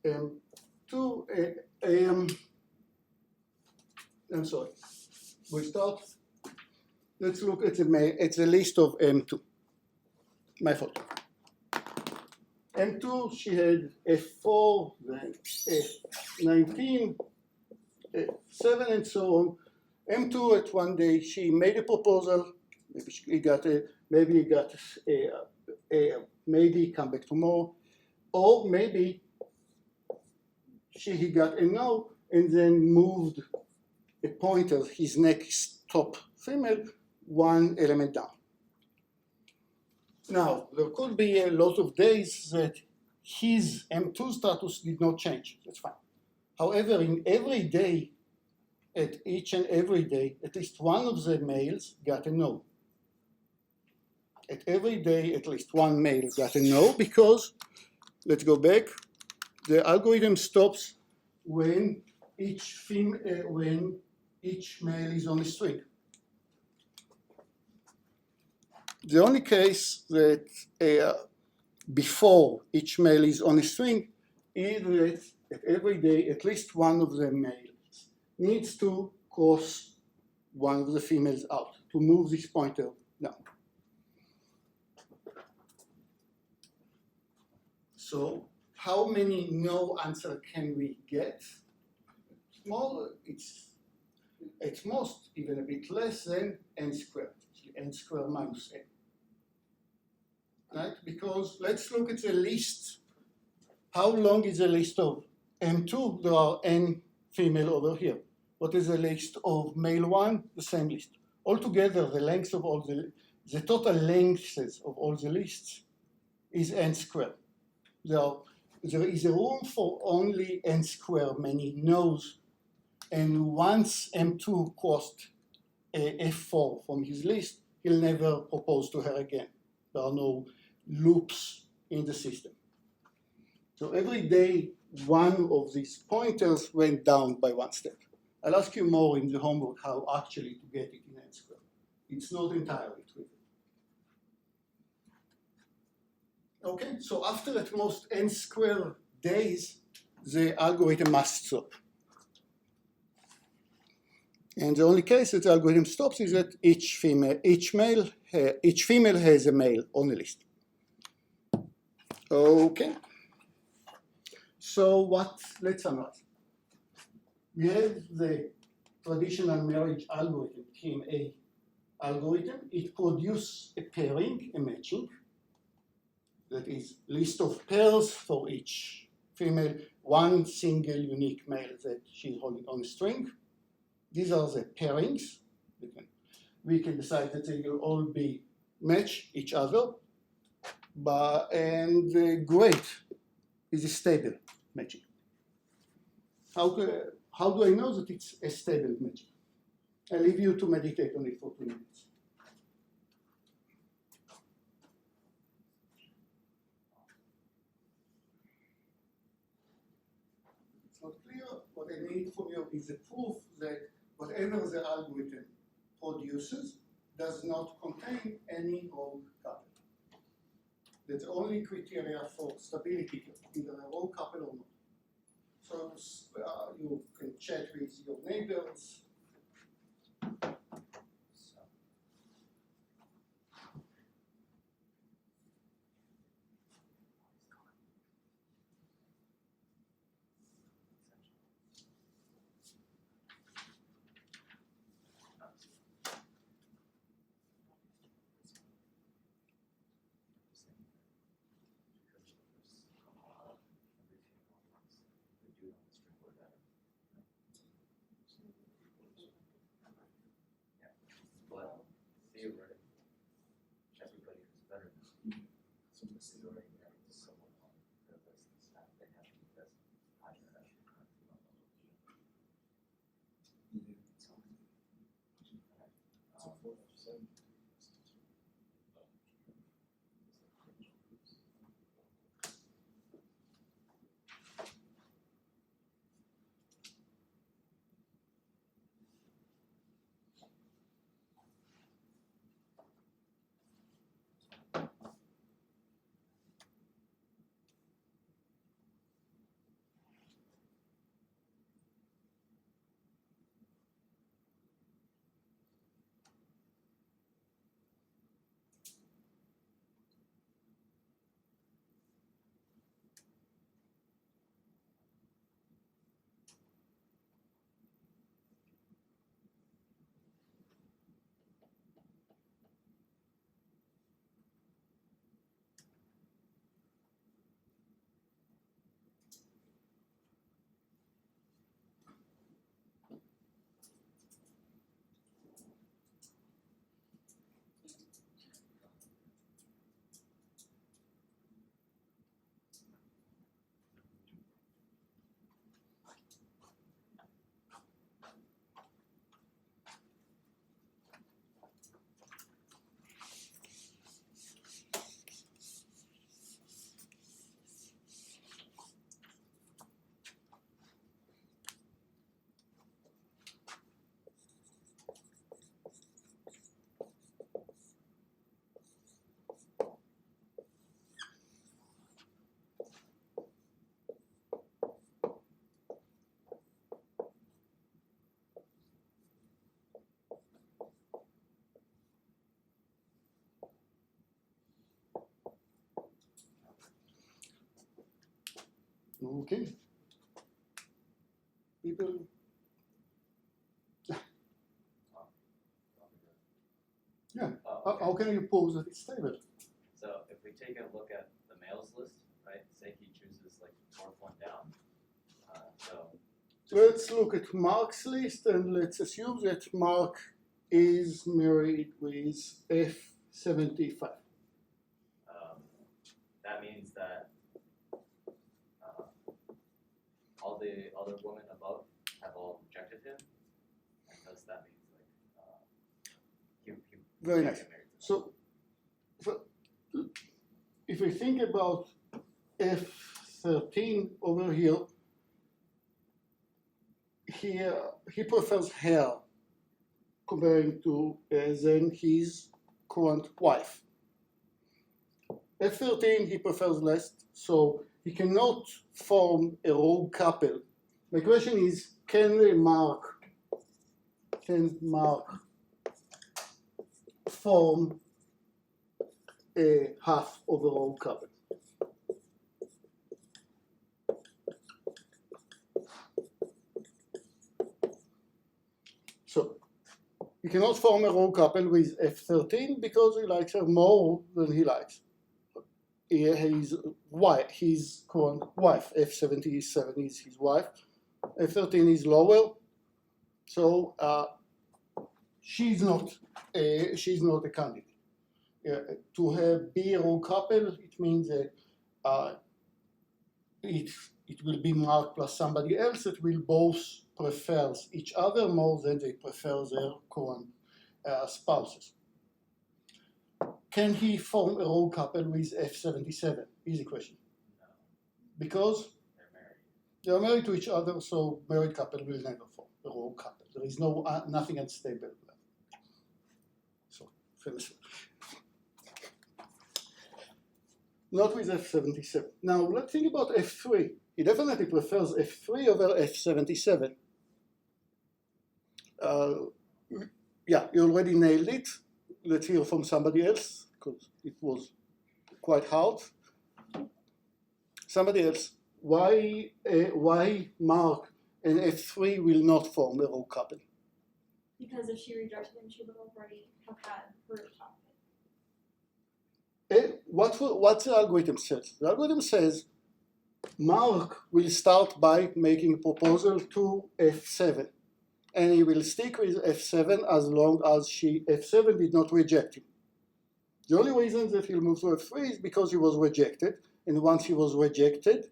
M2, I'm sorry. We start. Let's look at the list of M2. My fault. M2, she had F4, then F19, F7, and so on. M2 at one day, she made a proposal. Maybe he got a, maybe he got a maybe come back tomorrow, or maybe he got a no and then moved a pointer, his next top female, one element down. Now, there could be a lot of days that his M2 status did not change. That's fine. However, in every day, at each and every day, at least one of the males got a no. At every day, at least one male got a no because, let's go back, the algorithm stops when each male is on a string. The only case that before each male is on a string is that at every day, at least one of the males needs to cross one of the females out to move this pointer down. So how many no answer can we get? Small, it's at most even a bit less than n squared, n squared minus n. Right? Because let's look at the list. How long is the list of M2? There are n female over here. What is the list of male 1? The same list. Altogether, the length of all the total lengths of all the lists is n squared. There is a room for only n squared many no's, and once M2 crossed F4 from his list, he'll never propose to her again. There are no loops in the system. So every day, one of these pointers went down by one step. I'll ask you more in the homework how actually to get it in n squared. It's not entirely trivial. Okay, so after at most n squared days, the algorithm must stop. And the only case that the algorithm stops is that each female has a male on the list. Okay. So let's summarize. We have the traditional marriage algorithm, TMA algorithm. It produces a pairing, a matching, that is list of pairs for each female, one single unique male that she's holding on a string. These are the pairings. We can decide that they will all match each other, and the grade is a stable matching. How do I know that it's a stable matching? I'll leave you to meditate on it for 2 minutes. It's not clear. What I need from you is a proof that whatever the algorithm produces does not contain any rogue couple. That's the only criteria for stability, either a rogue couple or not. So you can chat with your neighbors. But theoretically, everybody who's better than someone theoretically married someone on their list is that they have the best higher Okay. People. Yeah. How can you prove that it's stable? So if we take a look at the males list, right? Say he chooses like the fourth one down. Let's look at Mark's list and let's assume that Mark is married with F75. That means that all the other women above have all rejected him, and thus that means like he Very can't nice. get married. So if we think about F13 over here, he prefers her comparing to then his current wife. F13 he prefers less, so he cannot form a rogue couple. My question is, can Mark form a half of a rogue couple? So he cannot form a rogue couple with F13 because he likes her more than he likes his current wife. F77 is his wife. F13 is lower, so she's not a candidate. To be a rogue couple, it means that it will be Mark plus somebody else that will both prefers each other more than they prefer their current spouses. Can he form a rogue couple with F77? Easy question. No, Because they're married. they are married to each other, so married couple will never form a rogue couple. There is nothing unstable. So finish. Not with F77. Now let's think about F3. He definitely prefers F3 over F77. Yeah, you already nailed it. Let's hear from somebody else, because it was quite hard. Somebody else. Why Mark and F3 will not form a rogue couple? Because if she rejected him, she would already have had her child. What the algorithm says? The algorithm says Mark will start by making a proposal to F7, and he will stick with F7 as long as F7 did not reject him. The only reason that he'll move to F3 is because he was rejected, and once he was rejected,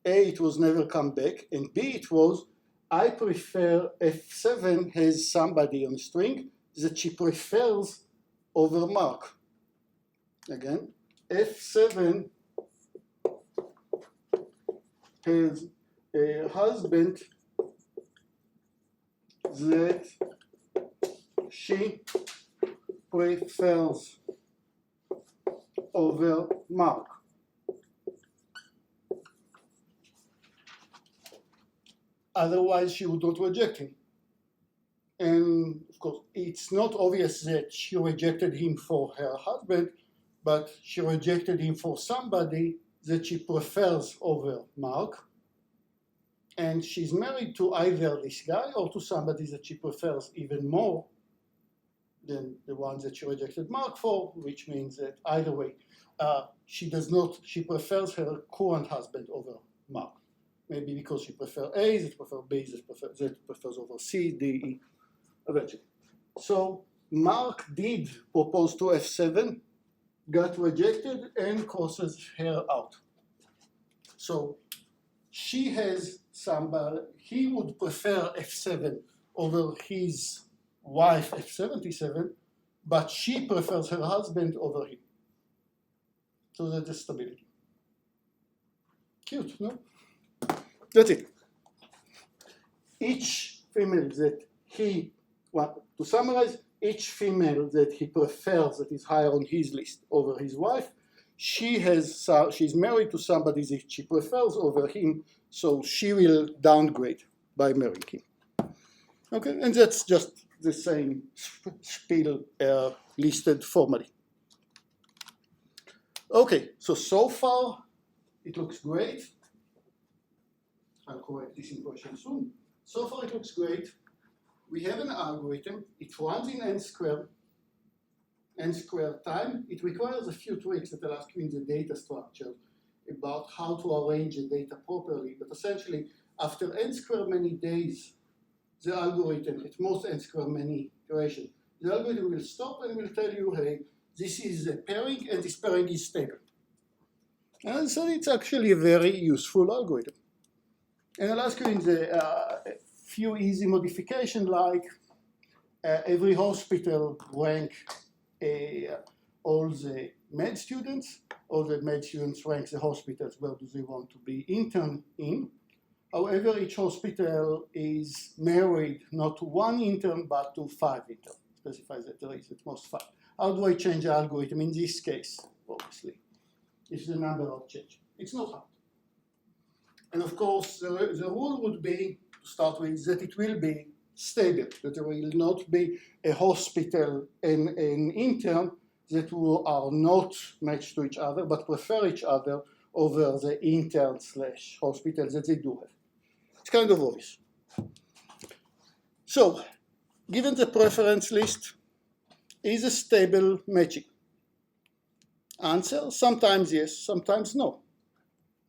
A, it was never come back, and B, it was, I prefer F7 has somebody on string that she prefers over Mark. Again, F7 has a husband that she prefers over Mark. Otherwise, she would not reject him. And of course, it's not obvious that she rejected him for her husband, but she rejected him for somebody that she prefers over Mark. And she's married to either this guy or to somebody that she prefers even more than the one that she rejected Mark for, which means that either way, she prefers her current husband over Mark. Maybe because she prefers A, that prefers B, that prefers over C, D, E, eventually. So Mark did propose to F7, got rejected, and crosses her out. So she has somebody, he would prefer F7 over his wife F77, but she prefers her husband over him. So that's the stability. Cute, no? That's it. Each female that to summarize, each female that he prefers that is higher on his list over his wife, she's married to somebody that she prefers over him, so she will downgrade by marrying him. Okay, and that's just the same spiel listed formally. Okay, so far it looks great. I'll correct this impression soon. So far it looks great. We have an algorithm. It runs in n squared time. It requires a few tweaks that I'll ask you in the data structure about how to arrange the data properly. But essentially, after n squared many days, the algorithm, at most n squared many iterations, the algorithm will stop and will tell you, hey, this is a pairing and this pairing is stable. And so it's actually a very useful algorithm. And I'll ask you in the few easy modifications like every hospital rank all the med students. All the med students rank the hospitals where do they want to be interned in. However, each hospital is married not to one intern but to 5 interns. Specifies that there is at most 5. How do I change the algorithm in this case? Obviously, it's the number of change. It's not hard. And of course, the rule would be, to start with, that it will be stable, that there will not be a hospital and an intern that are not matched to each other, but prefer each other over the intern / hospital that they do have. It's kind of obvious. So, given the preference list, is a stable matching? Answer, sometimes yes, sometimes no.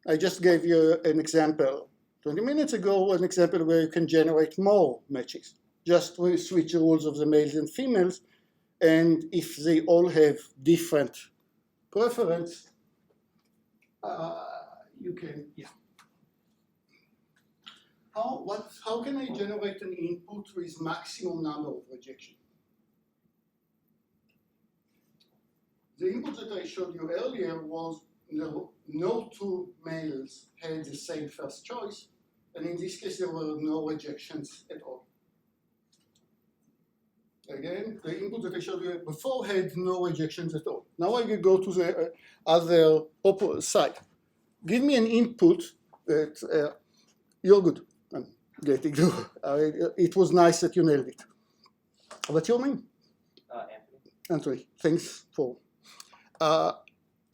I just gave you an example 20 minutes ago, an example where you can generate more matches. Just switch the rules of the males and females, and if they all have different preference, you can, yeah. How can I generate an input with maximum number of rejection? The input that I showed you earlier was no 2 males had the same first choice, and in this case there were no rejections at all. Again, the input that I showed you before had no rejections at all. Now I will go to the other side. Give me an input that you're good. I'm getting to. It was nice that you nailed it. What's your name? Anthony. Anthony. Thanks for.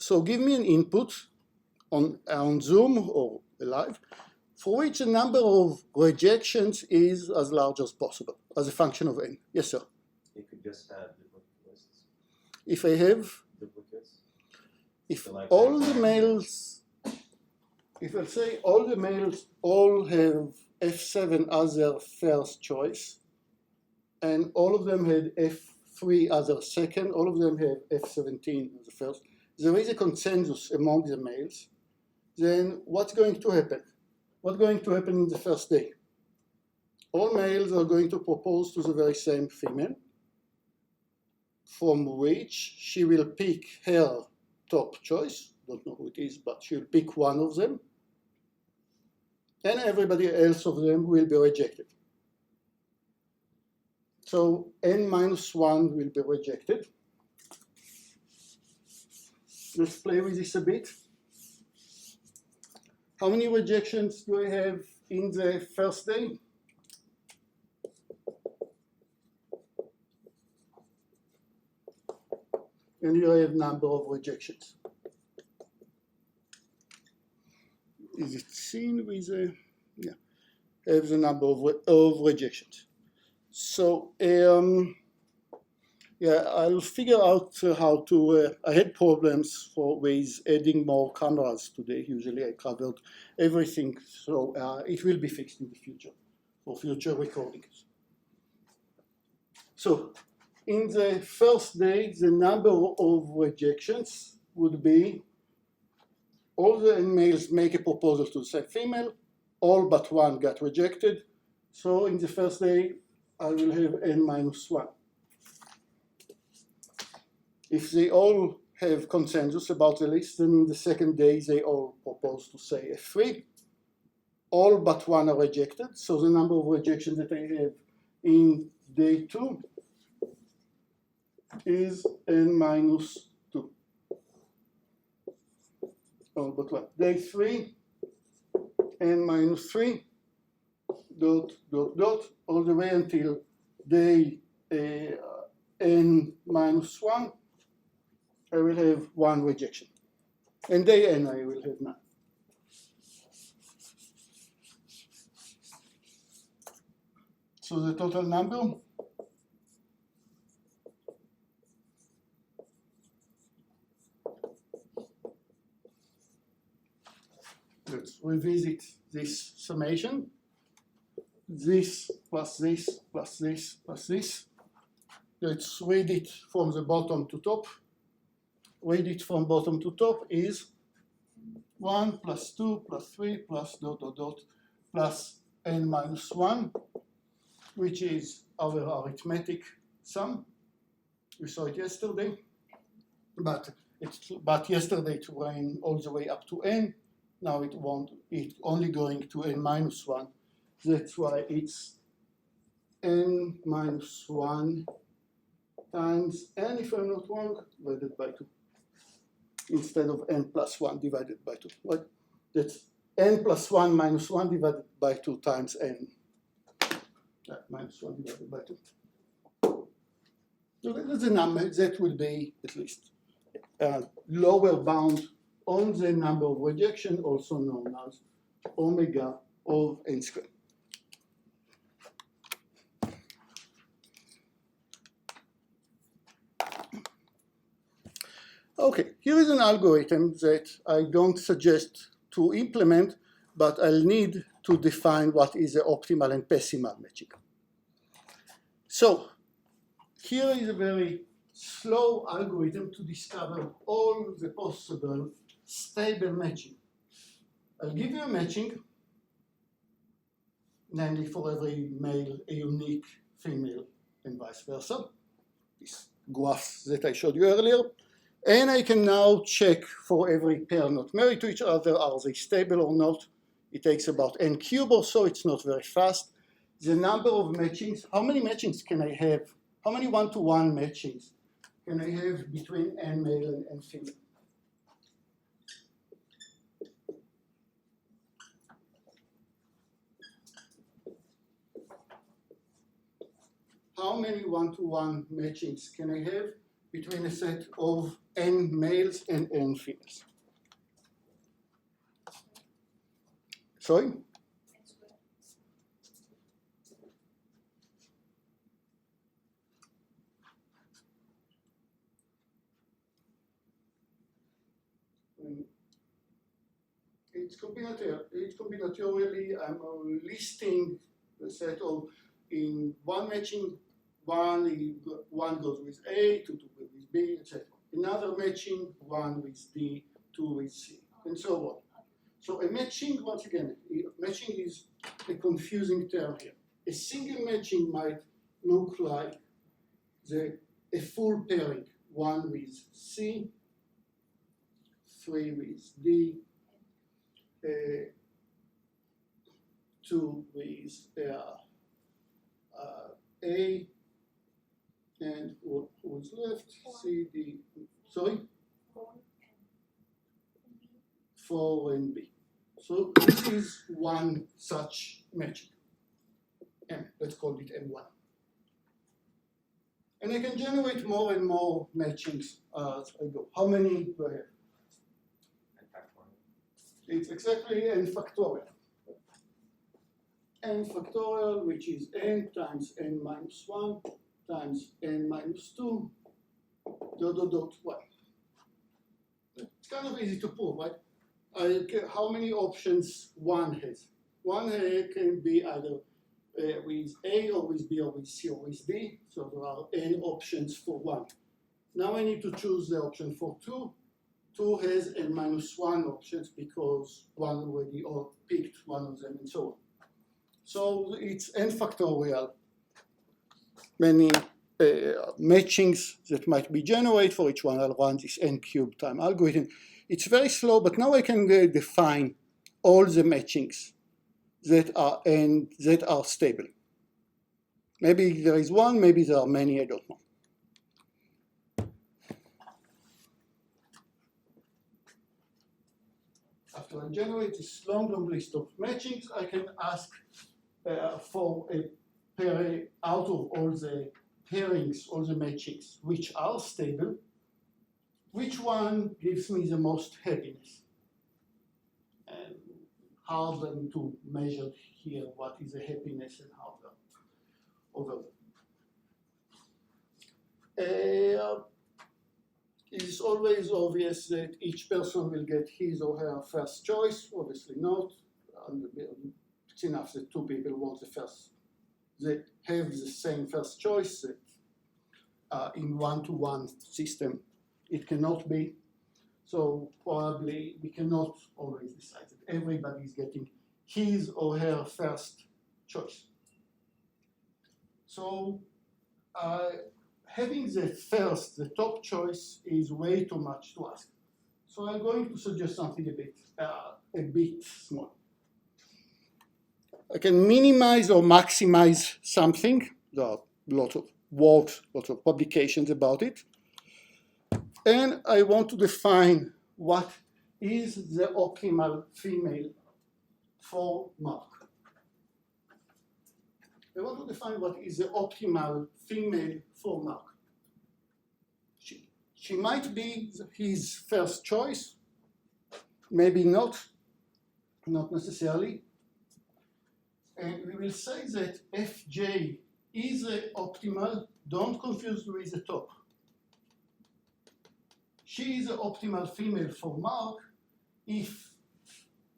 So give me an input on Zoom or live for which the number of rejections is as large as possible as a function of n. Yes, sir. You could just have duplicate lists. If I have, Duplicates. if So like all that. the males, if I say all the males all have F7 as their first choice, and all of them had F3 as their second, all of them have F17 as the first, there is a consensus among the males, then what's going to happen? What's going to happen in the first day? All males are going to propose to the very same female, from which she will pick her top choice. Don't know who it is, but she'll pick one of them. And everybody else of them will be rejected. So n minus 1 will be rejected. Let's play with this a bit. How many rejections do I have in the first day? And here I have number of rejections. Is it seen with a, yeah, I have the number of rejections. So, yeah, I'll figure out how to, I had problems with adding more cameras today. Usually I covered everything, so it will be fixed in the future for future recordings. So, in the first day, the number of rejections would be all the males make a proposal to the same female, all but one got rejected. So in the first day, I will have n minus 1. If they all have consensus about the list, then in the second day, they all propose to say F3. All but one are rejected. So the number of rejections that I have in day 2 is n minus 2. All but one. Day 3, n minus 3, dot, dot, dot, all the way until day n minus 1, I will have 1 rejection. And day n, I will have none. So the total number, let's revisit this summation. This plus this plus this plus this. Let's read it from the bottom to top. Read it from bottom to top is 1 plus 2 plus 3 plus dot dot dot plus n minus 1, which is our arithmetic sum. We saw it yesterday. but yesterday it ran all the way up to n. Now it won't. It's only going to n minus 1. That's why it's n minus 1 times n, if I'm not wrong, divided by 2, instead of n plus 1 divided by 2. Right? That's n plus 1 minus 1 divided by 2 times n. Minus 1 divided by 2. So that's the number. That will be at least lower bound on the number of rejection, also known as omega of n squared. Okay, here is an algorithm that I don't suggest to implement, but I'll need to define what is the optimal and pessimal matching. So here is a very slow algorithm to discover all the possible stable matching. I'll give you a matching, namely for every male, a unique female, and vice versa. These graphs that I showed you earlier. And I can now check for every pair not married to each other, are they stable or not? It takes about n cubed or so, it's not very fast. The number of matchings, how many matchings can I have? How many one-to-one matchings can I have between n male and n female? How many one-to-one matchings can I have between a set of n males and n females? Sorry? It's combinatorially, I'm listing the set of, in one matching, one goes with A, two goes with B, etc. Another matching, one with D, two with C, and so on. So a matching, once again, matching is a confusing term here. A single matching might look like a full pairing, one with C, three with D, two with A, and who's left? C, D, sorry? 4 and B. So this is one such matching. M, let's call it M1. And I can generate more and more matchings as I go. How many do I have? It's exactly n factorial. N factorial, which is n times n minus 1 times n minus 2 dot 1. It's kind of easy to prove, right? How many options one has? One can be either with A or with B or with C or with D. So there are n options for one. Now I need to choose the option for 2. 2 has n minus 1 options because one already picked one of them and so on. So it's n factorial. Many matchings that might be generated for each one. I'll run this n cubed time algorithm. It's very slow, but now I can define all the matchings that are stable. Maybe there is one, maybe there are many, I don't know. After I generate this long list of matchings, I can ask for a pair out of all the pairings, all the matchings, which are stable, which one gives me the most happiness? And hard to measure here what is the happiness and how over. It's always obvious that each person will get his or her first choice. Obviously not. It's enough that two people want they have the same first choice. That in one-to-one system, it cannot be. So probably we cannot always decide that everybody is getting his or her first choice. So having the top choice is way too much to ask. So I'm going to suggest something a bit small. I can minimize or maximize something. There are lots of works, lots of publications about it. And I want to define what is the optimal female for Mark. I want to define what is the optimal female for Mark. She might be his first choice, maybe not necessarily. And we will say that Fj is the optimal, don't confuse with the top. She is the optimal female for Mark if,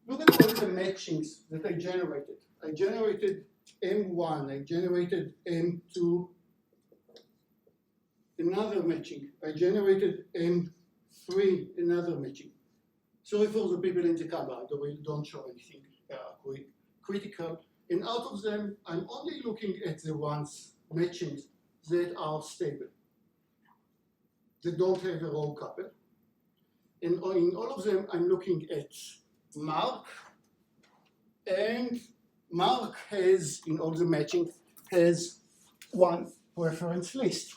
look at all the matchings that I generated. I generated M1, I generated M2, another matching. I generated M3, another matching. Sorry for the people in the camera, don't show anything critical. And out of them, I'm only looking at the ones, matchings, that are stable, that don't have a row couple. And in all of them, I'm looking at Mark, and Mark has, in all the matching, has one reference list.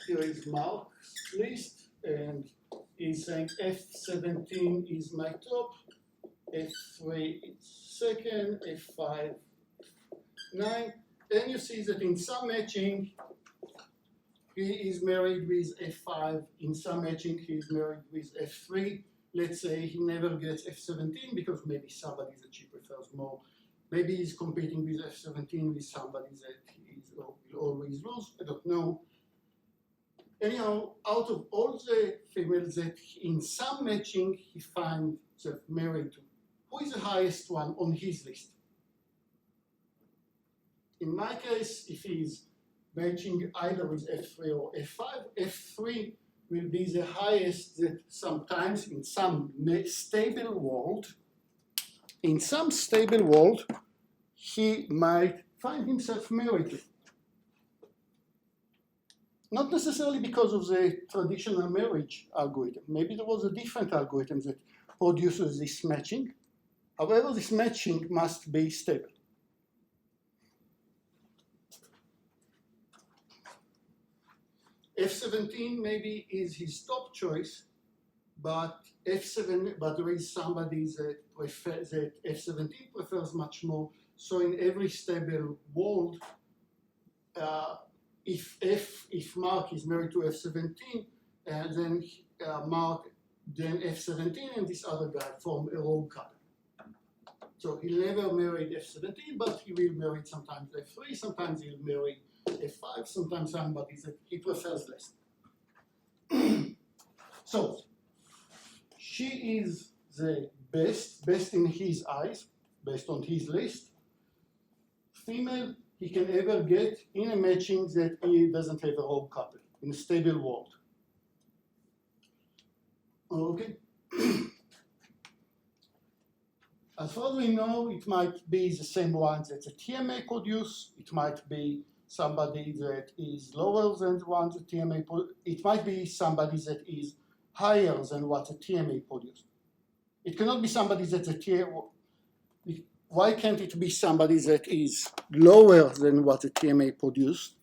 Here is Mark's list, and he's saying F17 is my top, F3 is second, F5, 9. Then you see that in some matching, he is married with F5. In some matching, he is married with F3. Let's say he never gets F17 because maybe somebody that she prefers more. Maybe he's competing with F17 with somebody that he will always lose. I don't know. Anyhow, out of all the females that in some matching he finds himself married to, who is the highest one on his list? In my case, if he's matching either with F3 or F5, F3 will be the highest that sometimes in some stable world, he might find himself married to. Not necessarily because of the traditional marriage algorithm. Maybe there was a different algorithm that produces this matching. However, this matching must be stable. F17 maybe is his top choice, but there is somebody that F17 prefers much more. So in every stable world, if Mark is married to F17, then F17 and this other guy form a row couple. So he'll never marry F17, but he will marry sometimes F3, sometimes he'll marry F5, sometimes somebody that he prefers less. So she is the best in his eyes, based on his list. Female he can ever get in a matching that he doesn't have a row couple, in a stable world. Okay. As far as we know, it might be the same ones that the TMA produce. It might be somebody that is lower than the ones the TMA produce. It might be somebody that is higher than what the TMA produced. It cannot be somebody that the TMA. Why can't it be somebody that is lower than what the TMA produced?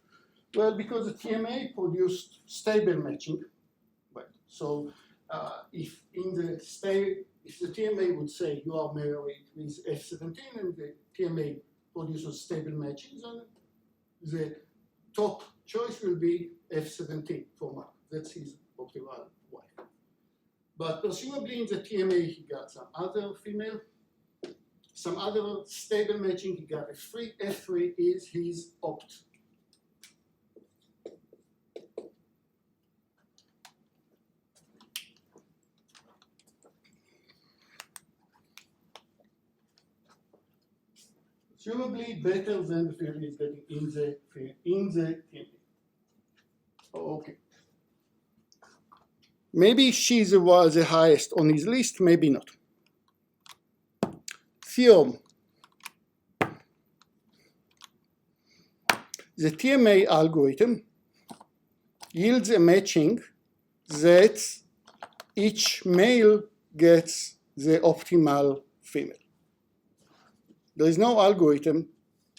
Well, because the TMA produced stable matching. Right. So if the TMA would say you are married with F17 and the TMA produces stable matching, then the top choice will be F17 for Mark. That's his optimal wife. But presumably in the TMA he got some other female, some other stable matching, he got F3. F3 is his opt. Presumably better than the field is getting in the TMA. Okay. Maybe she's the highest on his list, maybe not. Theorem. The TMA algorithm yields a matching that each male gets the optimal female. There is no algorithm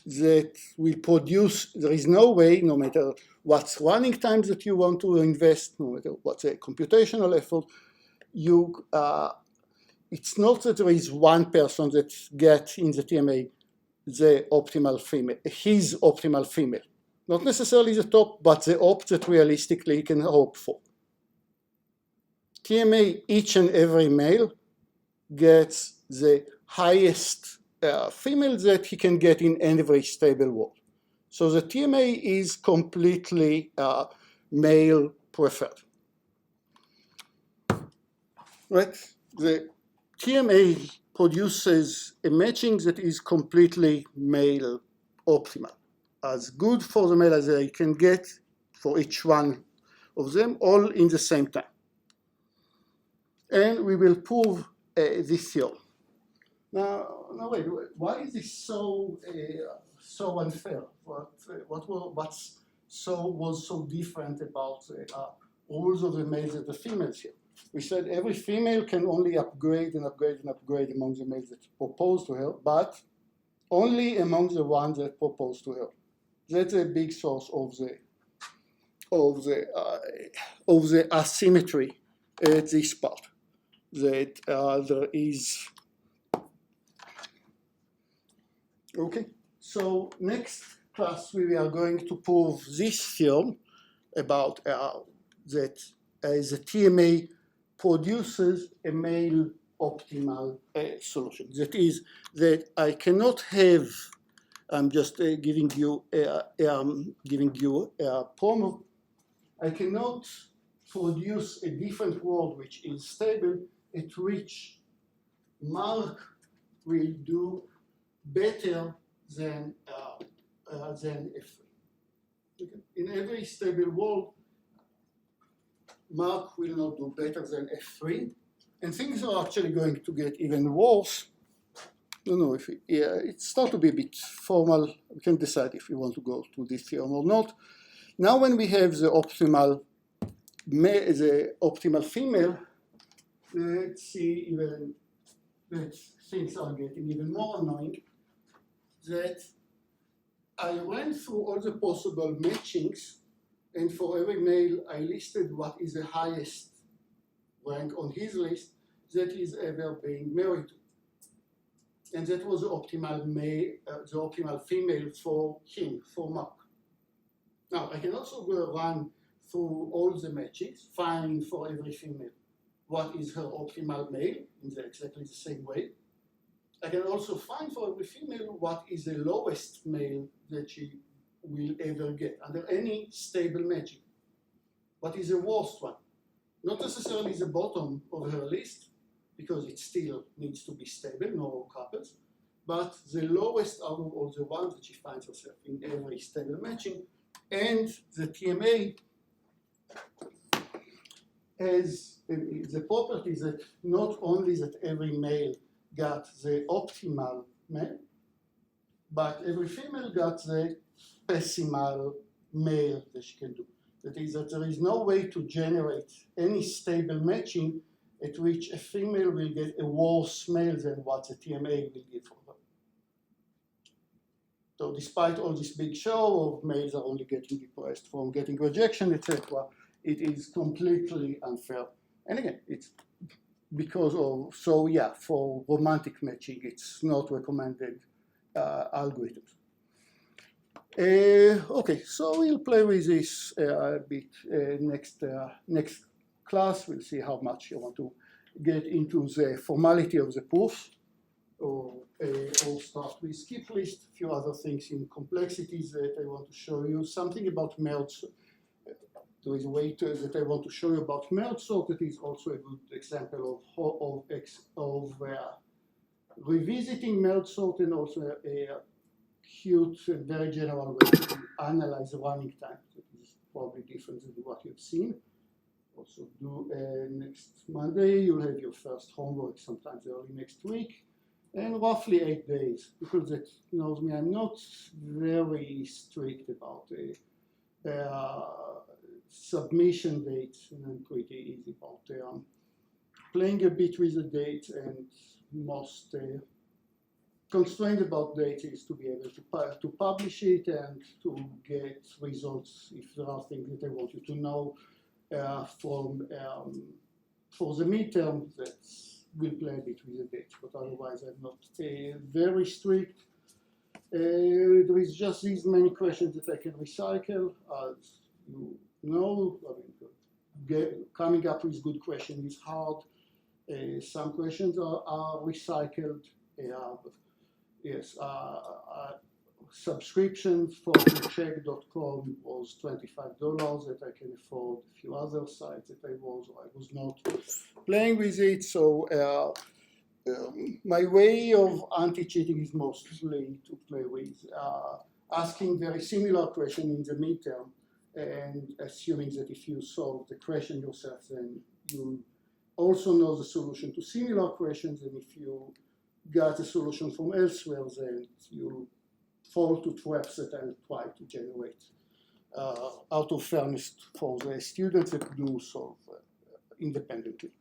that will produce, there is no way, no matter what's running times that you want to invest, no matter what's a computational effort, it's not that there is one person that gets in the TMA the optimal female, his optimal female. Not necessarily the top, but the opt that realistically can hope for. TMA, each and every male gets the highest female that he can get in every stable world. So the TMA is completely male preferred. Right? The TMA produces a matching that is completely male optimal, as good for the male as I can get for each one of them, all in the same time. And we will prove this theorem. Now wait, why is this so unfair? Was so different about the rules of the males and the females here? We said every female can only upgrade and upgrade and upgrade among the males that propose to her, but only among the ones that propose to her. That's a big source of the asymmetry at this part. That there is. Okay, so next class we are going to prove this theorem about that the TMA produces a male optimal solution. That is, that I cannot have. I'm just giving you a promo. I cannot produce a different world which is stable at which Mark will do better than F3. Okay. In every stable world, Mark will not do better than F3, and things are actually going to get even worse. I don't know if it starts to be a bit formal. We can decide if we want to go to this theorem or not. Now, when we have the optimal female, let's see even that things are getting even more annoying. That I went through all the possible matchings, and for every male I listed what is the highest rank on his list that he's ever being married to. And that was the optimal female for him, for Mark. Now, I can also go run through all the matchings, find for every female what is her optimal male in exactly the same way. I can also find for every female what is the lowest male that she will ever get under any stable matching. What is the worst one? Not necessarily the bottom of her list, because it still needs to be stable, no couples, but the lowest out of all the ones that she finds herself in every stable matching. And the TMA has the property that not only that every male got the optimal male, but every female got the pessimal male that she can do. That is, that there is no way to generate any stable matching at which a female will get a worse male than what the TMA will give for her. So despite all this big show of males are only getting depressed from getting rejection, etc., it is completely unfair. And again, it's because of, so yeah, for romantic matching, it's not recommended algorithms. Okay, so we'll play with this a bit next class. We'll see how much you want to get into the formality of the proof, or start with skip list, a few other things in complexities that I want to show you, something about merge. There is a way that I want to show you about merge sort that is also a good example of revisiting merge sort, and also a cute and very general way to analyze the running time. That is probably different than what you've seen. also due next Monday. You'll have your first homework sometimes early next week, and roughly 8 days. People that knows me, I'm not very strict about submission dates, and I'm pretty easy about playing a bit with the dates, and most constraint about data is to be able to publish it and to get results if there are things that I want you to know from for the midterm that will play a bit with the dates, but otherwise I'm not very strict. There is just these many questions that I can recycle. As you know, I mean, coming up with good questions is hard. Some questions are recycled. Yes, subscription for check.com was $25 that I can afford. A few other sites that I was not playing with it. So my way of anti-cheating is mostly to play with asking very similar questions in the midterm and assuming that if you solve the question yourself, then you also know the solution to similar questions, and if you got a solution from elsewhere, then you fall to traps that I'll try to generate out of fairness for the students that do solve independently.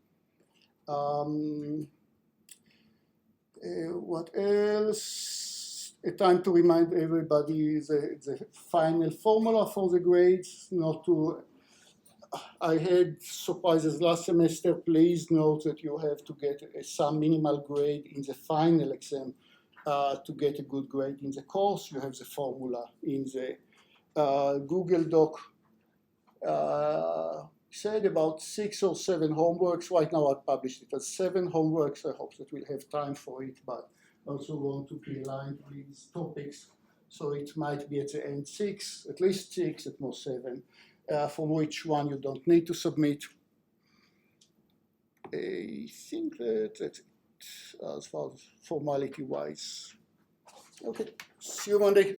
What else? A time to remind everybody the final formula for the grades, not to. I had surprises last semester. Please note that you have to get some minimal grade in the final exam to get a good grade in the course. You have the formula in the Google Doc. Said about 6 or 7 homeworks. Right now I published it as 7 homeworks. I hope that we'll have time for it, but I also want to be aligned with topics. So it might be at the end 6, at least 6, at most 7. From which one you don't need to submit. I think that's it as far as formality-wise. Okay, see you Monday.